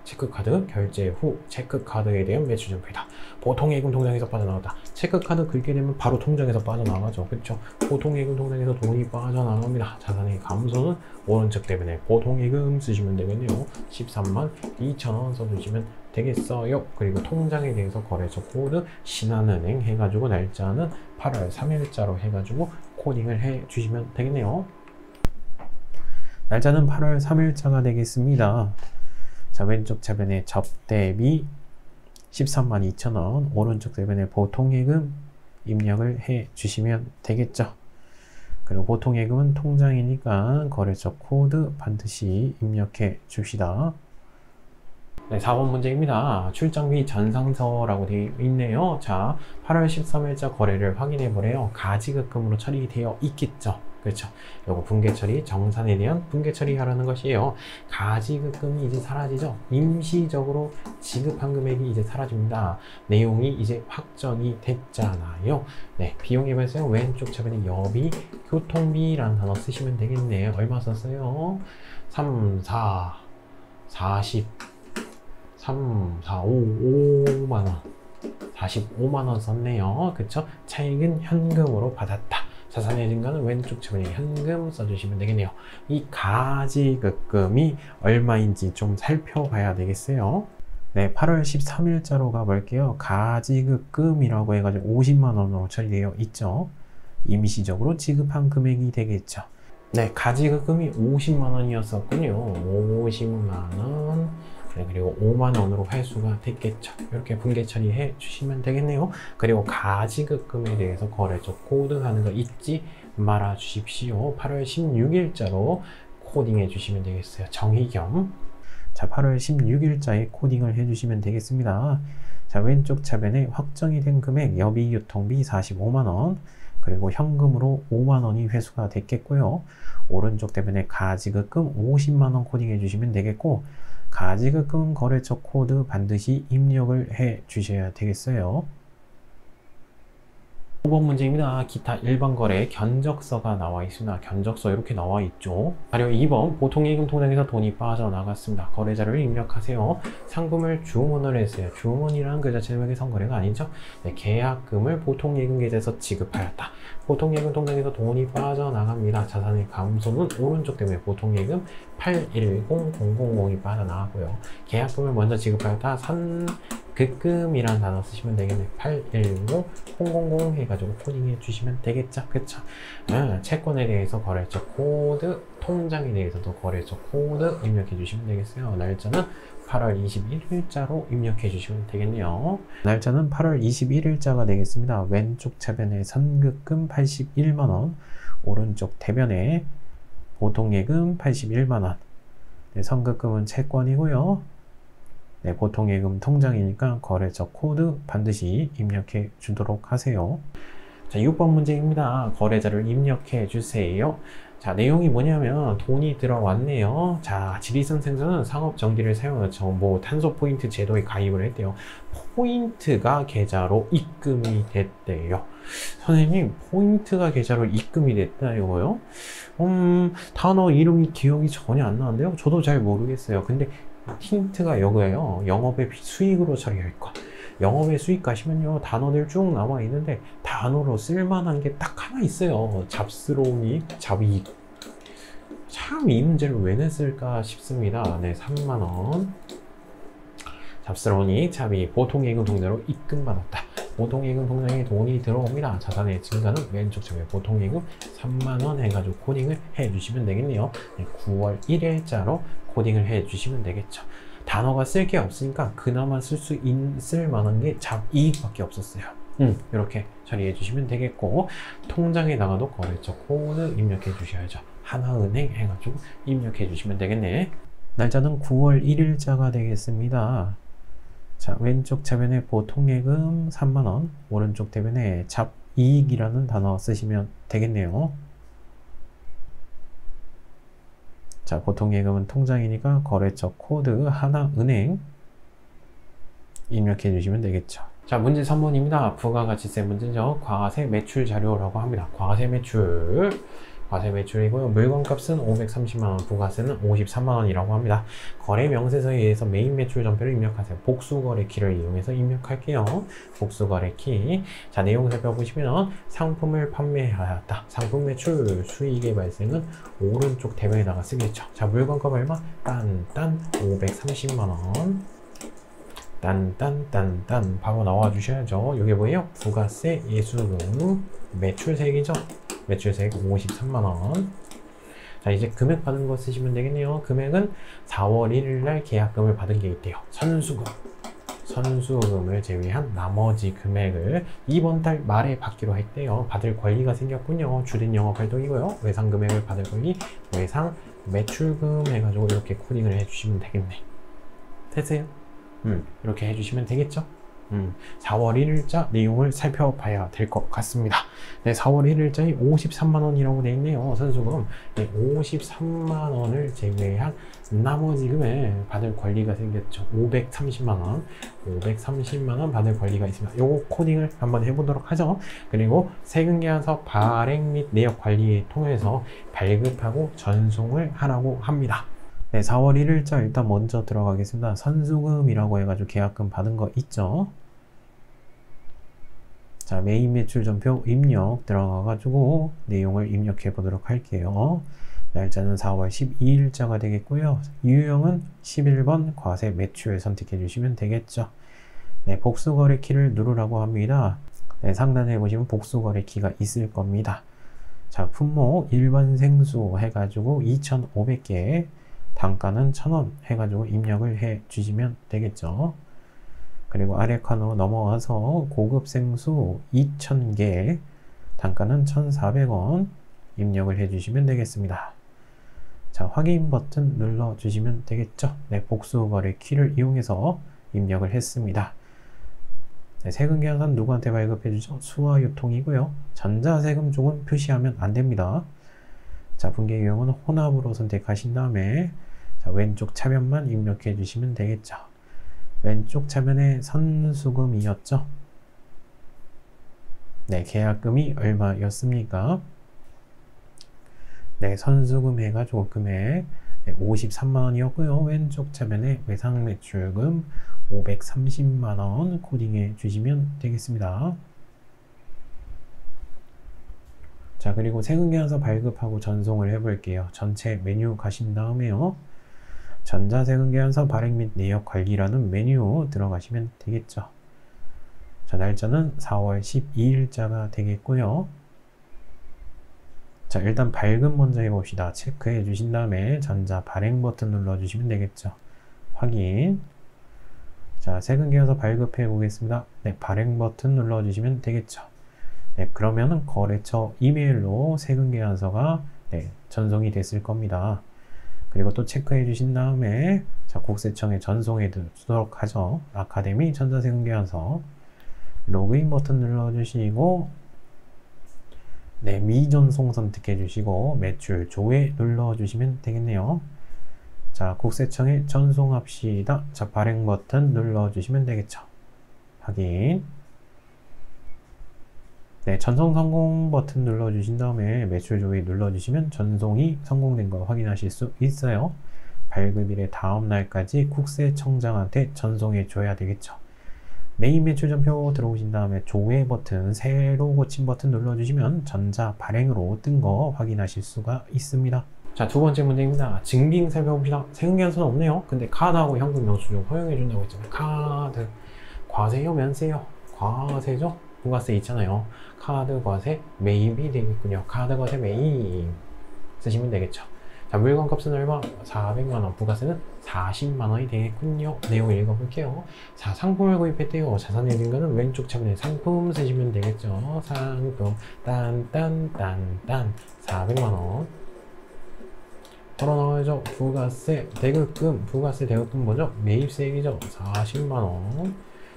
A: 체크카드 결제 후 체크카드에 대한 매출 정보이다. 보통 예금 통장에서 빠져나갔다. 체크카드 긁게 되면 바로 통장에서 빠져나가죠. 그렇죠? 보통 예금 통장에서 돈이 빠져나갑니다. 자산의 감소는 오른쪽 대변에 보통 예금 쓰시면 되겠네요. 13만 2천원 써주시면 되겠어요. 그리고 통장에 대해서 거래처 코드 신한은행 해가지고 날짜는 8월 3일자로 해가지고 코딩을 해 주시면 되겠네요. 날짜는 8월 3일자가 되겠습니다. 자, 왼쪽 차변에 접대비 13만 2천원, 오른쪽 대변에 보통예금 입력을 해 주시면 되겠죠. 그리고 보통예금은 통장이니까 거래처 코드 반드시 입력해 줍시다. 네, 4번 문제입니다. 출장비 전상서라고 되어 있네요. 자, 8월 13일자 거래를 확인해 보래요. 가지급금으로 처리되어 있겠죠. 그렇죠. 요거 분계 처리, 정산에 대한 분계 처리하라는 것이에요. 가지급금이 이제 사라지죠. 임시적으로 지급한 금액이 이제 사라집니다. 내용이 이제 확정이 됐잖아요. 네, 비용에 발생 왼쪽 차변에 여비, 교통비라는 단어 쓰시면 되겠네요. 얼마 썼어요? 3, 4, 40, 3, 4, 5, 5만원. 45만원 썼네요. 그쵸? 차익은 현금으로 받았다. 자산의 증가는 왼쪽 차변에 현금 써주시면 되겠네요. 이 가지급금이 얼마인지 좀 살펴봐야 되겠어요. 네, 8월 13일자로 가볼게요. 가지급금이라고 해가지고 50만원으로 처리되어 있죠. 임시적으로 지급한 금액이 되겠죠. 네, 가지급금이 50만원이었었군요. 50만원. 네, 그리고 5만원으로 회수가 됐겠죠. 이렇게 분계 처리해 주시면 되겠네요. 그리고 가지급금에 대해서 거래처 코드 하는 거 잊지 말아 주십시오. 8월 16일자로 코딩해 주시면 되겠어요. 정의겸. 자, 8월 16일자에 코딩을 해 주시면 되겠습니다. 자, 왼쪽 차변에 확정이 된 금액 여비 유통비 45만원, 그리고 현금으로 5만원이 회수가 됐겠고요. 오른쪽 대변에 가지급금 50만원 코딩해 주시면 되겠고, 가지급금 거래처 코드 반드시 입력을 해 주셔야 되겠어요. 5번 문제입니다. 기타 일반 거래 견적서가 나와 있습니다. 견적서 이렇게 나와 있죠. 자료 2번 보통예금 통장에서 돈이 빠져나갔습니다. 거래자를 입력하세요. 상품을 주문을 했어요. 주문이란 그 자체는 명의상 거래가 아니죠. 네, 계약금을 보통예금 계좌에서 지급하였다. 보통예금 통장에서 돈이 빠져나갑니다. 자산의 감소는 오른쪽 때문에 보통예금 810000이 빠져나가고요. 계약금을 먼저 지급하였다. 선급금이라는 단어 쓰시면 되겠네. 810000 해가지고 코딩해 주시면 되겠죠. 그쵸? 채권에 대해서 거래처 코드, 통장에 대해서도 거래처 코드 입력해 주시면 되겠어요. 날짜는 8월 21일자로 입력해 주시면 되겠네요. 날짜는 8월 21일자가 되겠습니다. 왼쪽 차변에 선급금 81만원, 오른쪽 대변에 보통예금 81만원. 네, 선급금은 채권이고요. 네, 보통예금 통장이니까 거래처 코드 반드시 입력해 주도록 하세요. 자, 6번 문제입니다. 거래자를 입력해 주세요. 자, 내용이 뭐냐면 돈이 들어왔네요. 자, 지리산 생선은 상업 정기를 사용하죠. 뭐 탄소 포인트 제도에 가입을 했대요. 포인트가 계좌로 입금이 됐대요. 선생님, 포인트가 계좌로 입금이 됐다 이거요? 단어 이름이 기억이 전혀 안 나는데요. 저도 잘 모르겠어요. 근데 힌트가 이거예요. 영업의 수익으로 처리할 것. 영업의 수익 가시면요, 단어들 쭉 남아 있는데 단어로 쓸만한 게 딱 하나 있어요. 잡스러운 이익, 잡이익. 참 이 문제를 왜 냈을까 싶습니다. 네, 3만원. 잡스러운 이익, 잡이익, 보통예금 통장으로 입금받았다. 보통예금 통장에 돈이 들어옵니다. 자산의 증가는 왼쪽 쪽에 보통예금 3만원 해가지고 코딩을 해주시면 되겠네요. 네, 9월 1일자로 코딩을 해주시면 되겠죠. 단어가 쓸 게 없으니까 그나마 쓸 만한 게 잡이익밖에 없었어요. 이렇게 처리해 주시면 되겠고, 통장에다가도 거래처 코드 입력해 주셔야죠. 하나은행 해가지고 입력해 주시면 되겠네. 날짜는 9월 1일자가 되겠습니다. 자, 왼쪽 차변에 보통예금 3만원, 오른쪽 대변에 잡이익이라는 단어 쓰시면 되겠네요. 자, 보통예금은 통장이니까 거래처 코드 하나은행 입력해 주시면 되겠죠. 자, 문제 3번입니다. 부가가치세 문제죠. 과세 매출 자료라고 합니다. 과세 매출이고요. 물건값은 530만원, 부가세는 53만원이라고 합니다. 거래 명세서에 의해서 메인 매출 전표를 입력하세요. 복수거래 키를 이용해서 입력할게요. 복수거래 키. 자, 내용 살펴보시면 상품을 판매하였다. 상품 매출 수익의 발생은 오른쪽 대변에다가 쓰겠죠. 자, 물건값 얼마? 딴 530만원. 딴 바로 나와 주셔야죠. 이게 뭐예요? 부가세 예수금 매출세액이죠. 매출세액 53만원. 자, 이제 금액 받은 거 쓰시면 되겠네요. 금액은 4월 1일날 계약금을 받은 게 있대요. 선수금을 제외한 나머지 금액을 이번 달 말에 받기로 했대요. 받을 권리가 생겼군요. 주된 영업활동이고요. 외상 금액을 받을 권리, 외상 매출금 해가지고 이렇게 코딩을 해주시면 되겠네. 됐어요? 이렇게 해주시면 되겠죠? 4월 1일자 내용을 살펴봐야 될 것 같습니다. 네, 4월 1일자에 53만원이라고 되어 있네요. 선수금. 네, 53만원을 제외한 나머지 금액 받을 권리가 생겼죠. 530만원. 530만원 받을 권리가 있습니다. 요거 코딩을 한번 해보도록 하죠. 그리고 세금계산서 발행 및 내역 관리에 통해서 발급하고 전송을 하라고 합니다. 네, 4월 1일자 일단 먼저 들어가겠습니다. 선수금이라고 해가지고 계약금 받은 거 있죠. 자, 메인 매출 전표 입력 들어가가지고 내용을 입력해 보도록 할게요. 날짜는 4월 12일자가 되겠고요. 유형은 11번 과세 매출 선택해 주시면 되겠죠. 네, 복수거래 키를 누르라고 합니다. 네, 상단에 보시면 복수거래 키가 있을 겁니다. 자, 품목 일반 생수 해가지고 2,500개, 단가는 1,000원 해가지고 입력을 해 주시면 되겠죠. 그리고 아래 칸으로 넘어와서 고급 생수 2,000개, 단가는 1,400원 입력을 해 주시면 되겠습니다. 자, 확인 버튼 눌러 주시면 되겠죠. 네, 복수거래 키를 이용해서 입력을 했습니다. 네, 세금계산서는 누구한테 발급해 주죠? 수화유통이고요. 전자세금 쪽은 표시하면 안 됩니다. 자, 분계 유형은 혼합으로 선택하신 다음에 자, 왼쪽 차변만 입력해 주시면 되겠죠. 왼쪽 차변에 선수금이었죠. 네, 계약금이 얼마였습니까? 네, 선수금 해가지고 금액 53만원이었고요. 왼쪽 차변에 외상 매출금 530만원 코딩해 주시면 되겠습니다. 자, 그리고 세금계산서 발급하고 전송을 해볼게요. 전체 메뉴 가신 다음에요. 전자세금계산서 발행 및 내역 관리라는 메뉴 들어가시면 되겠죠. 자, 날짜는 4월 12일자가 되겠고요. 자, 일단 발급 먼저 해봅시다. 체크해 주신 다음에 전자 발행 버튼 눌러주시면 되겠죠. 확인. 자, 세금계산서 발급해 보겠습니다. 네, 발행 버튼 눌러주시면 되겠죠. 네, 그러면은 거래처 이메일로 세금계산서가 전송이 됐을 겁니다. 그리고 또 체크해 주신 다음에 자, 국세청에 전송해 두도록 하죠. 아카데미 전자세금계산서 로그인 버튼 눌러주시고 네, 미전송 선택해 주시고 매출 조회 눌러주시면 되겠네요. 자, 국세청에 전송합시다. 자, 발행 버튼 눌러주시면 되겠죠. 확인. 네, 전송 성공 버튼 눌러주신 다음에 매출 조회 눌러주시면 전송이 성공된 거 확인하실 수 있어요. 발급일의 다음 날까지 국세청장한테 전송해 줘야 되겠죠. 메인 매출 전표 들어오신 다음에 조회 버튼, 새로 고침 버튼 눌러주시면 전자 발행으로 뜬 거 확인하실 수가 있습니다. 자, 두 번째 문제입니다. 증빙 살펴봅시다. 세금계산서는 없네요. 근데 카드하고 현금 영수증 허용해 준다고 했잖아요. 카드, 과세요, 면세요? 과세죠? 부가세 있잖아요. 카드 과세 매입이 되겠군요. 카드 과세 매입 쓰시면 되겠죠. 자, 물건 값은 얼마? 400만원. 부가세는 40만원이 되겠군요. 내용 읽어볼게요. 자, 상품을 구입했대요. 자산의 증가는 왼쪽 차분에 상품 쓰시면 되겠죠. 상품 딴딴딴딴 400만원 털어 넣어야죠. 부가세 대급금, 부가세 대급금 뭐죠? 매입세액이죠. 40만원.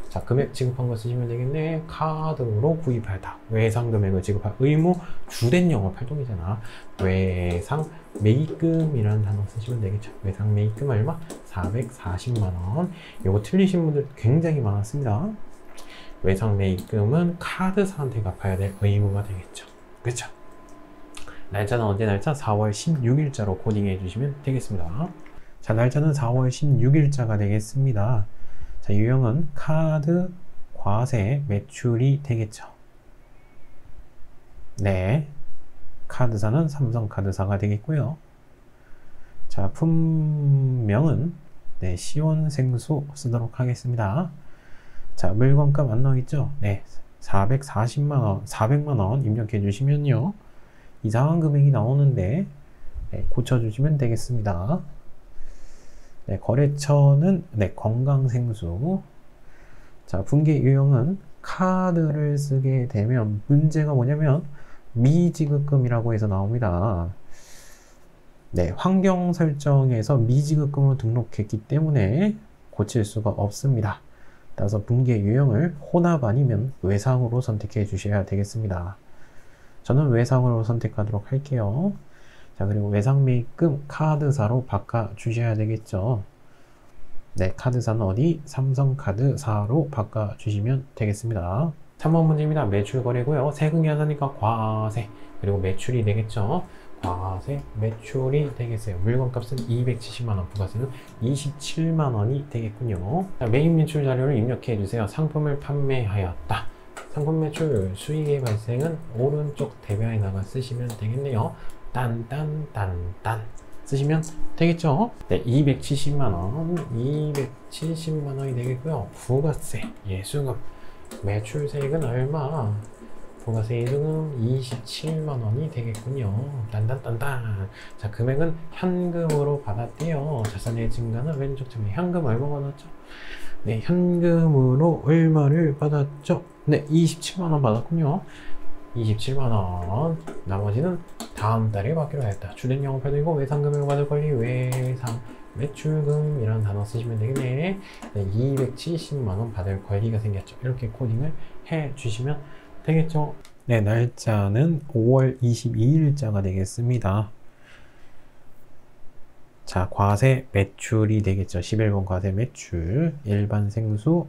A: 자, 금액 지급한 거 쓰시면 되겠네. 카드로 구입하다. 외상 금액을 지급할 의무 주된 영업 활동이잖아. 외상 매입금이라는 단어 쓰시면 되겠죠. 외상 매입금 얼마? 440만원. 요거 틀리신 분들 굉장히 많았습니다. 외상 매입금은 카드사한테 갚아야 될 의무가 되겠죠. 그렇죠? 날짜는 언제 날짜? 4월 16일자로 코딩해 주시면 되겠습니다. 자, 날짜는 4월 16일자가 되겠습니다. 자, 유형은 카드 과세 매출이 되겠죠. 네, 카드사는 삼성카드사가 되겠고요. 자, 품명은 네, 시원생수 쓰도록 하겠습니다. 자, 물건값 안 나오겠죠? 네, 440만원, 400만원 입력해 주시면요, 이상한 금액이 나오는데 네, 고쳐주시면 되겠습니다. 네, 거래처는 네, 건강생수. 자, 분기 유형은 카드를 쓰게 되면 문제가 뭐냐면 미지급금이라고 해서 나옵니다. 네, 환경 설정에서 미지급금으로 등록했기 때문에 고칠 수가 없습니다. 따라서 분기 유형을 혼합 아니면 외상으로 선택해 주셔야 되겠습니다. 저는 외상으로 선택하도록 할게요. 자, 그리고 외상 매입금 카드사로 바꿔 주셔야 되겠죠. 네, 카드사는 어디? 삼성카드사로 바꿔 주시면 되겠습니다. 3번 문제입니다. 매출 거래고요. 세금계산서니까 과세, 그리고 매출이 되겠죠. 과세, 매출이 되겠어요. 물건값은 270만원, 부가세는 27만원이 되겠군요. 자, 메인 매출 자료를 입력해 주세요. 상품을 판매하였다. 상품 매출 수익의 발생은 오른쪽 대변에다가 쓰시면 되겠네요. 딴딴딴딴 쓰시면 되겠죠. 네, 270만원 270만원이 되겠고요. 부가세 예수금 매출세액은 얼마? 부가세 예수금 27만원이 되겠군요. 딴딴딴딴. 자, 금액은 현금으로 받았대요. 자산의 증가는 왼쪽 측면에 현금 얼마 받았죠? 네, 현금으로 얼마를 받았죠? 네, 27만원 받았군요. 27만원. 나머지는 다음 달에 받기로 했다. 주된 영업활동이고 외상금액을 받을 권리 외상 매출금이라는 단어 쓰시면 되겠네. 네, 270만원 받을 권리가 생겼죠. 이렇게 코딩을 해 주시면 되겠죠. 네, 날짜는 5월 22일자가 되겠습니다. 자, 과세 매출이 되겠죠. 11번 과세 매출 일반 생수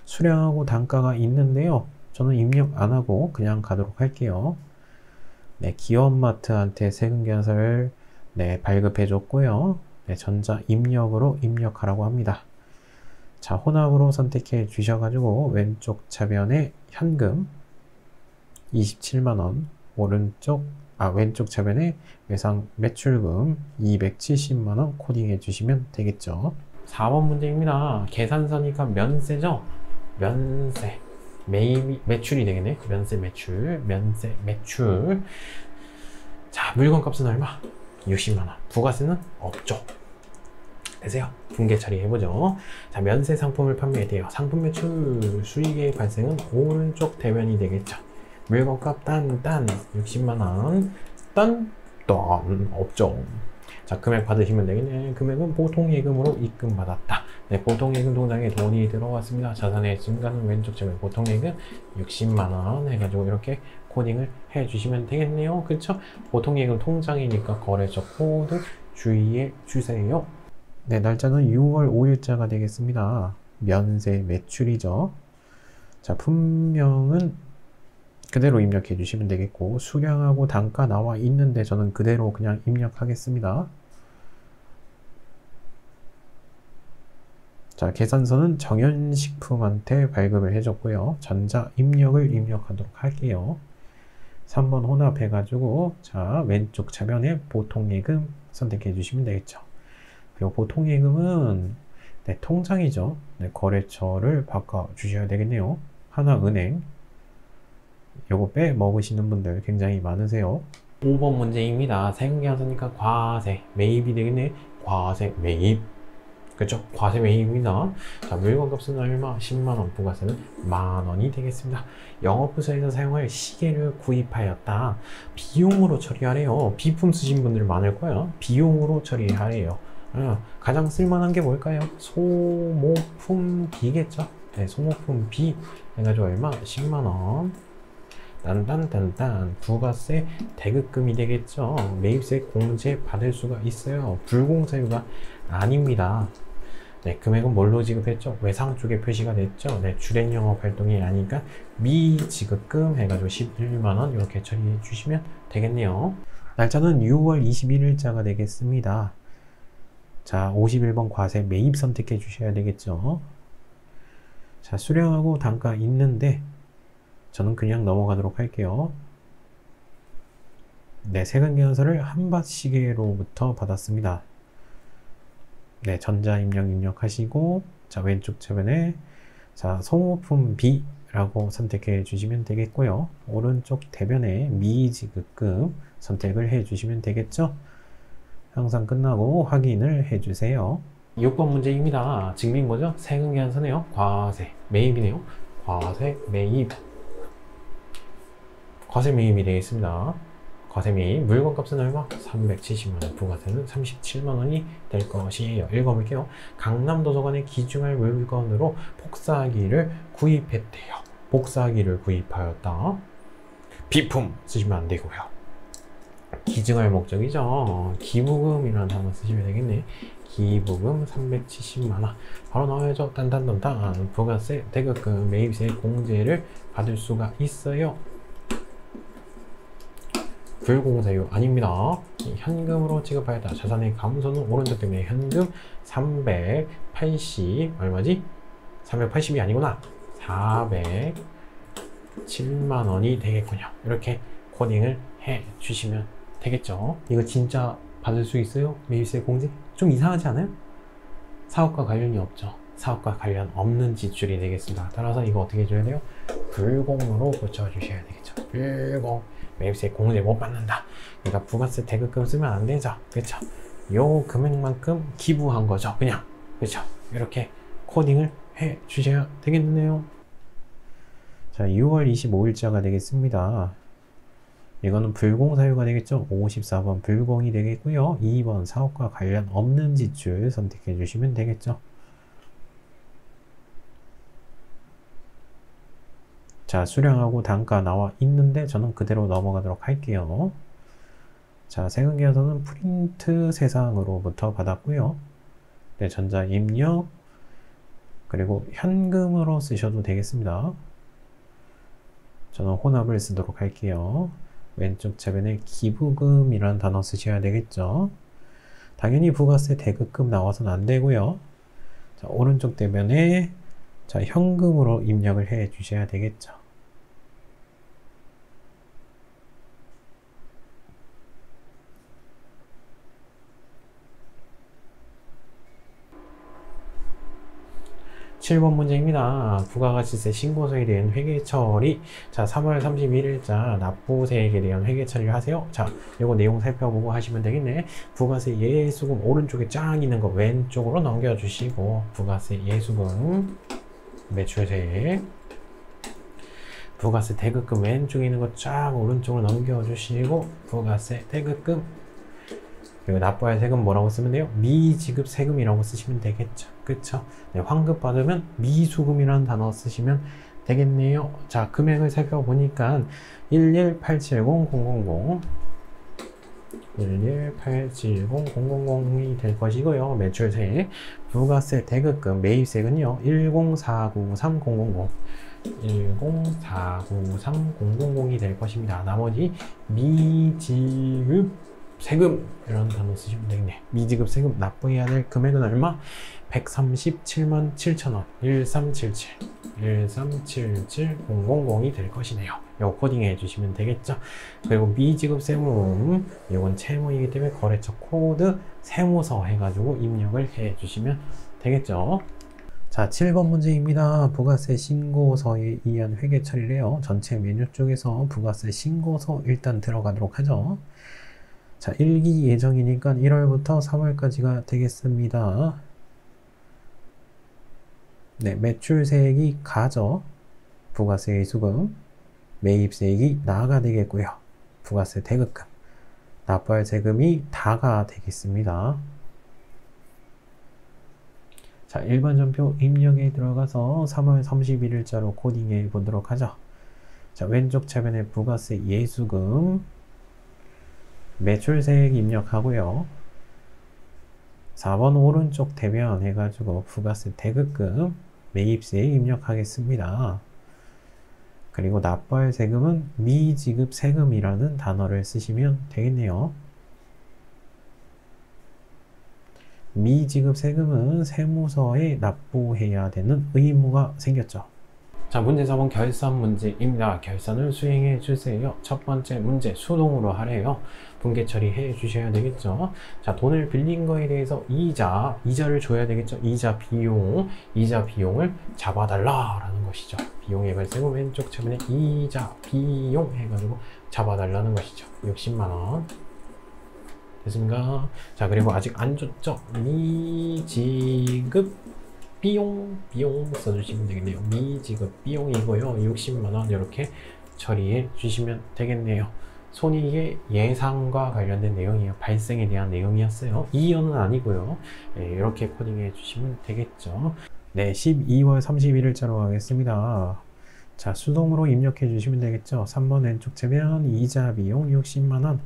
A: 수량하고 단가가 있는데요. 저는 입력 안 하고 그냥 가도록 할게요. 네, 기업마트한테 세금 계산서를 네, 발급해 줬고요. 네, 전자 입력으로 입력하라고 합니다. 자, 혼합으로 선택해 주셔가지고 왼쪽 차변에 현금 27만원, 왼쪽 차변에 외상 매출금 270만원 코딩해 주시면 되겠죠. 4번 문제입니다. 계산서니까 면세죠? 면세. 매출이 되겠네. 면세 매출. 자, 물건 값은 얼마? 60만원. 부가세는 없죠. 되세요. 분계 처리해보죠. 자, 면세 상품을 판매해요. 상품 매출 수익의 발생은 오른쪽 대변이 되겠죠. 물건값 딴 60만원 딴 없죠. 자, 금액 받으시면 되겠네. 금액은 보통예금으로 입금받았다. 네, 보통예금 통장에 돈이 들어왔습니다. 자산의 증가는 왼쪽 점에 보통예금 60만원 해가지고 이렇게 코딩을 해주시면 되겠네요. 그쵸? 보통예금 통장이니까 거래처 코드 주의해 주세요. 네, 날짜는 6월 5일자가 되겠습니다. 면세 매출이죠. 자, 품명은 그대로 입력해 주시면 되겠고, 수량하고 단가 나와 있는데 저는 그대로 그냥 입력하겠습니다. 자, 계산서는 정연식품한테 발급을 해줬고요. 전자 입력을 입력하도록 할게요. 3번 혼합해가지고, 자, 왼쪽 차변에 보통예금 선택해 주시면 되겠죠. 그리고 보통예금은 네, 통장이죠. 네, 거래처를 바꿔 주셔야 되겠네요. 하나은행. 요거 빼먹으시는 분들 굉장히 많으세요. 5번 문제입니다. 세금계산서니까 과세 매입이 되겠네. 과세 매입. 그렇죠? 과세 매입입니다. 자, 물건값은 얼마? 10만원. 부가세는 만원이 되겠습니다. 영업부서에서 사용할 시계를 구입하였다. 비용으로 처리하래요. 비품 쓰신 분들 많을 거야. 비용으로 처리하래요. 가장 쓸만한 게 뭘까요? 소모품비겠죠? 네, 소모품비 해가지고 얼마? 10만원. 딴딴딴딴 부가세 대급금이 되겠죠. 매입세 공제 받을 수가 있어요. 불공사유가 아닙니다. 네, 금액은 뭘로 지급했죠? 외상 쪽에 표시가 됐죠. 네, 주된 영업 활동이 아니니까 미지급금 해가지고 11만원 이렇게 처리해 주시면 되겠네요. 날짜는 6월 21일자가 되겠습니다. 자, 51번 과세 매입 선택해 주셔야 되겠죠. 자, 수령하고 단가 있는데 저는 그냥 넘어가도록 할게요. 네, 세금계산서를 한밭시계로부터 받았습니다. 네, 전자입력 입력하시고, 자, 왼쪽 차변에, 자, 소모품 B라고 선택해 주시면 되겠고요. 오른쪽 대변에 미지급금 선택을 해 주시면 되겠죠. 항상 끝나고 확인을 해 주세요. 6번 문제입니다. 증빙 뭐죠? 세금계산서네요. 과세 매입이네요. 과세 매입. 과세 매입이 되겠습니다. 과세 매입 물건값은 얼마? 370만원. 부가세는 37만원이 될 것이에요. 읽어볼게요. 강남도서관에 기증할 물건으로 복사기를 구입했대요. 복사기를 구입하였다. 비품 쓰시면 안 되고요. 기증할 목적이죠. 기부금이라는 단어 쓰시면 되겠네. 기부금 370만원. 바로 나와야죠. 딴딴딴딴 부가세 대급금 매입세 공제를 받을 수가 있어요. 불공사유 아닙니다. 현금으로 지급하였다. 자산의 감소는 오른쪽 때문에 현금 380 얼마지? 380이 아니구나. 407만원이 되겠군요. 이렇게 코딩을 해 주시면 되겠죠. 이거 진짜 받을 수 있어요? 매입세 공제? 좀 이상하지 않아요? 사업과 관련이 없죠. 사업과 관련 없는 지출이 되겠습니다. 따라서 이거 어떻게 해줘야 돼요? 불공으로 고쳐주셔야 되겠죠. 불공. 매입세 공제 못 받는다. 그러니까 부가세 대급금 쓰면 안 되죠. 그렇죠? 요 금액만큼 기부한 거죠. 그냥. 그렇죠? 이렇게 코딩을 해 주셔야 되겠네요. 자, 6월 25일자가 되겠습니다. 이거는 불공사유가 되겠죠. 54번 불공이 되겠고요. 2번 사업과 관련 없는 지출 선택해 주시면 되겠죠. 자, 수량하고 단가 나와 있는데 저는 그대로 넘어가도록 할게요. 자, 세금계산서는 프린트 세상으로부터 받았고요. 네, 전자 입력 그리고 현금으로 쓰셔도 되겠습니다. 저는 혼합을 쓰도록 할게요. 왼쪽 차변에 기부금이라는 단어 쓰셔야 되겠죠. 당연히 부가세 대급금 나와서는 안 되고요. 자, 오른쪽 대변에 자, 현금으로 입력을 해 주셔야 되겠죠. (7번) 문제입니다. 부가가치세 신고서에 대한 회계 처리. 자, 3월 31일자 납부세액에 대한 회계 처리를 하세요. 자, 요거 내용 살펴보고 하시면 되겠네. 부가세 예수금 오른쪽에 쫙 있는 거 왼쪽으로 넘겨주시고, 부가세 예수금, 매출세액, 부가세 대급금 왼쪽에 있는 거 쫙 오른쪽으로 넘겨주시고, 부가세 대급금, 그리고 납부할 세금 뭐라고 쓰면 돼요? 미지급 세금이라고 쓰시면 되겠죠. 그쵸? 네, 환급 받으면 미수금이라는 단어 쓰시면 되겠네요. 자, 금액을 살펴보니까 11870,000 11870,000이 될 것이고요. 매출세, 부가세 대급금, 매입세금은요 10493,000 10493,000이 될 것입니다. 나머지 미지급 세금 이런 단어 쓰시면 되겠네. 미지급 세금 납부해야 될 금액은 얼마? 13770,000원 1377,000이 될 것이네요. 이거 코딩해 주시면 되겠죠. 그리고 미지급 세금, 이건 채무이기 때문에 거래처 코드 세무서 해가지고 입력을 해 주시면 되겠죠. 자, 7번 문제입니다. 부가세 신고서에 의한 회계 처리를 해요. 전체 메뉴 쪽에서 부가세 신고서 일단 들어가도록 하죠. 자, 1기 예정이니까 1월부터 3월까지가 되겠습니다. 네, 매출세액이 가죠. 부가세 수금, 매입세액이 나가 되겠고요. 부가세 대급금, 납부할 세금이 다가 되겠습니다. 자, 일반 전표 입력에 들어가서 3월 31일자로 코딩해 보도록 하죠. 자, 왼쪽 차변에 부가세 예수금, 매출세액 입력하고요. 4번 오른쪽 대변 해가지고 부가세 대급금, 매입세액 입력하겠습니다. 그리고 납부할 세금은 미지급 세금이라는 단어를 쓰시면 되겠네요. 미지급 세금은 세무서에 납부해야 되는 의무가 생겼죠. 자, 문제 4번 결산 문제입니다. 결산을 수행해 주세요. 첫 번째 문제, 수동으로 하래요. 분계 처리해 주셔야 되겠죠. 자, 돈을 빌린 거에 대해서 이자를 줘야 되겠죠. 이자 비용을 잡아달라라는 것이죠. 비용의 발생은 왼쪽 차변에 이자 비용 해가지고 잡아달라는 것이죠. 60만원. 됐습니까? 자, 그리고 아직 안 줬죠. 미지급 비용 써주시면 되겠네요. 미지급 비용이고요. 60만원 이렇게 처리해 주시면 되겠네요. 손익의 예상과 관련된 내용이에요. 발생에 대한 내용이었어요. 이연은 아니고요. 네, 이렇게 코딩해 주시면 되겠죠. 네, 12월 31일자로 가겠습니다. 자, 수동으로 입력해 주시면 되겠죠. 3번 왼쪽 대변 이자 비용 60만원,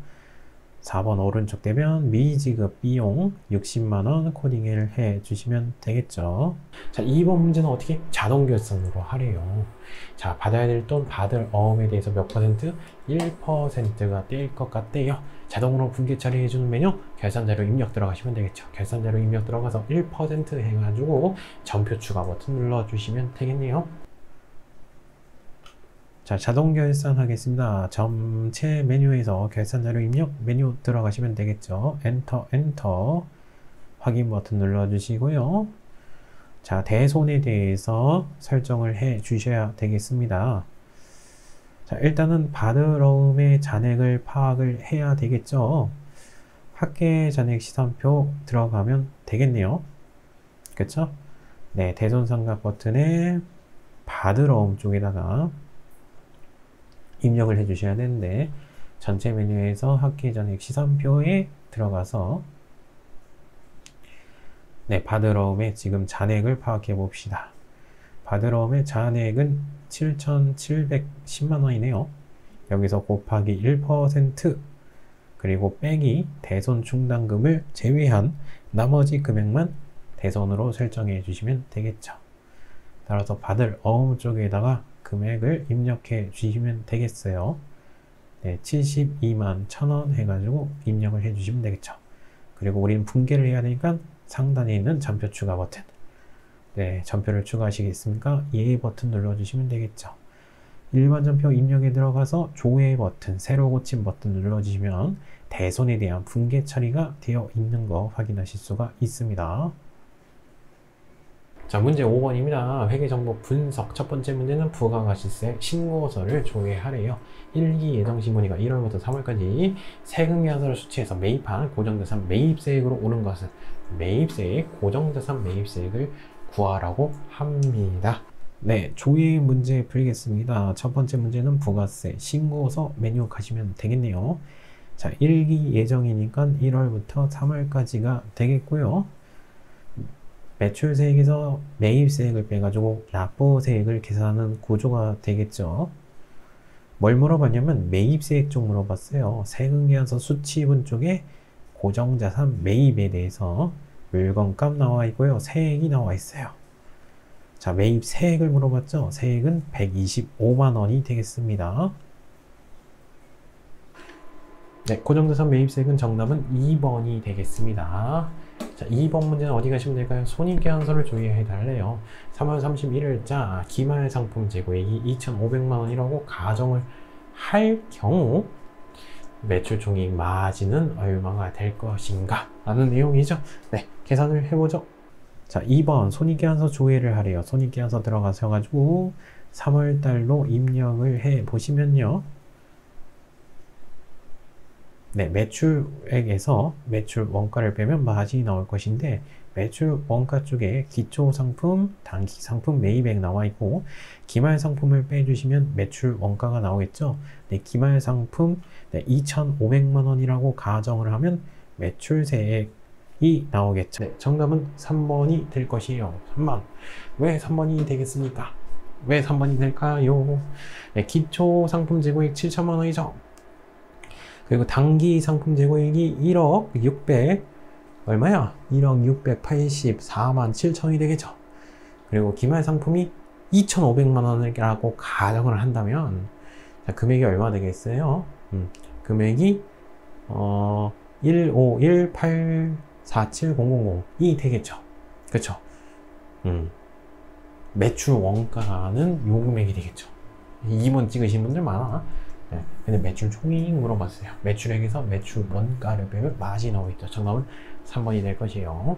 A: 4번 오른쪽 대변 미지급 비용 60만원 코딩을 해 주시면 되겠죠. 자, 2번 문제는 어떻게? 자동 결산으로 하래요. 자, 받아야 될 돈, 받을 어음에 대해서 몇 퍼센트? 1%가 될 것 같대요. 자동으로 분계 처리해 주는 메뉴, 결산자료 입력 들어가시면 되겠죠. 결산자료 입력 들어가서 1% 해가지고 전표 추가 버튼 눌러주시면 되겠네요. 자, 자동 결산 하겠습니다. 전체 메뉴에서 결산자료 입력 메뉴 들어가시면 되겠죠. 엔터 확인 버튼 눌러주시고요. 자, 대손에 대해서 설정을 해 주셔야 되겠습니다. 자, 일단은 받으러움의 잔액을 파악을 해야 되겠죠. 합계 잔액 시선표 들어가면 되겠네요. 그쵸? 네, 대손 삼각 버튼에 받으러움 쪽에다가 입력을 해 주셔야 되는데, 전체 메뉴에서 합계 잔액 시선표에 들어가서 네, 받으러움의 지금 잔액을 파악해 봅시다. 받으러움의 잔액은 7,710만원이네요. 여기서 곱하기 1% 그리고 빼기 대손 충당금을 제외한 나머지 금액만 대손으로 설정해 주시면 되겠죠. 따라서 받을 어음 쪽에다가 금액을 입력해 주시면 되겠어요. 네, 72만 1,000원 해가지고 입력을 해 주시면 되겠죠. 그리고 우리는 분개를 해야 되니까 상단에 있는 전표 추가 버튼, 네, 전표를 추가하시겠습니까? 예 버튼 눌러주시면 되겠죠. 일반 전표 입력에 들어가서 조회 버튼, 새로 고침 버튼 눌러주시면 대손에 대한 분개 처리가 되어 있는 거 확인하실 수가 있습니다. 자, 문제 5번입니다. 회계정보 분석. 첫 번째 문제는 부가가치세 신고서를 조회하래요. 1기 예정신고니까 1월부터 3월까지 세금계산서를 수취해서 매입한 고정자산 매입세액으로 오른 것은 매입세액, 고정자산 매입세액을 구하라고 합니다. 네, 조회 문제 풀겠습니다. 첫 번째 문제는 부가세 신고서 메뉴 가시면 되겠네요. 자, 1기 예정이니까 1월부터 3월까지가 되겠고요. 매출세액에서 매입세액을 빼가지고 납부세액을 계산하는 구조가 되겠죠. 뭘 물어봤냐면 매입세액 쪽 물어봤어요. 세금계산서 수취분 쪽에 고정자산 매입에 대해서 물건값 나와 있고요. 세액이 나와 있어요. 자, 매입세액을 물어봤죠. 세액은 125만 원이 되겠습니다. 네, 고정자산 매입세액은 정답은 2번이 되겠습니다. 자, 2번 문제는 어디 가시면 될까요? 손익계산서를 조회해 달래요. 3월 31일자 기말상품 재고액이 2,500만 원이라고 가정을 할 경우 매출총익 마진은 얼마가 될 것인가? 라는 내용이죠. 네, 계산을 해보죠. 자, 2번 손익계산서 조회를 하래요. 손익계산서 들어가셔가지고 3월달로 입력을 해 보시면요. 네, 매출액에서 매출 원가를 빼면 마진이 나올 것인데 매출 원가 쪽에 기초상품, 단기상품 매입액 나와 있고 기말상품을 빼주시면 매출 원가가 나오겠죠. 네, 기말상품 2,500만 원이라고 가정을 하면 매출세액이 나오겠죠. 네, 정답은 3번이 될 것이에요. 3번. 왜 3번이 되겠습니까? 왜 3번이 될까요? 네, 기초상품 재고액 7천만 원이죠. 그리고 단기 상품 재고액이 1억 600 얼마야? 1억 684만 7천이 되겠죠. 그리고 기말 상품이 2,500만 원이라고 가정을 한다면 자, 금액이 얼마 되겠어요? 금액이 151847000이 되겠죠. 그렇죠? 매출 원가는 요 금액이 되겠죠. 2번 찍으신 분들 많아. 네, 근데 매출 총익 물어봤어요. 매출액에서 매출 원가를 빼면 맛이 나오겠죠. 정답은 3번이 될 것이에요.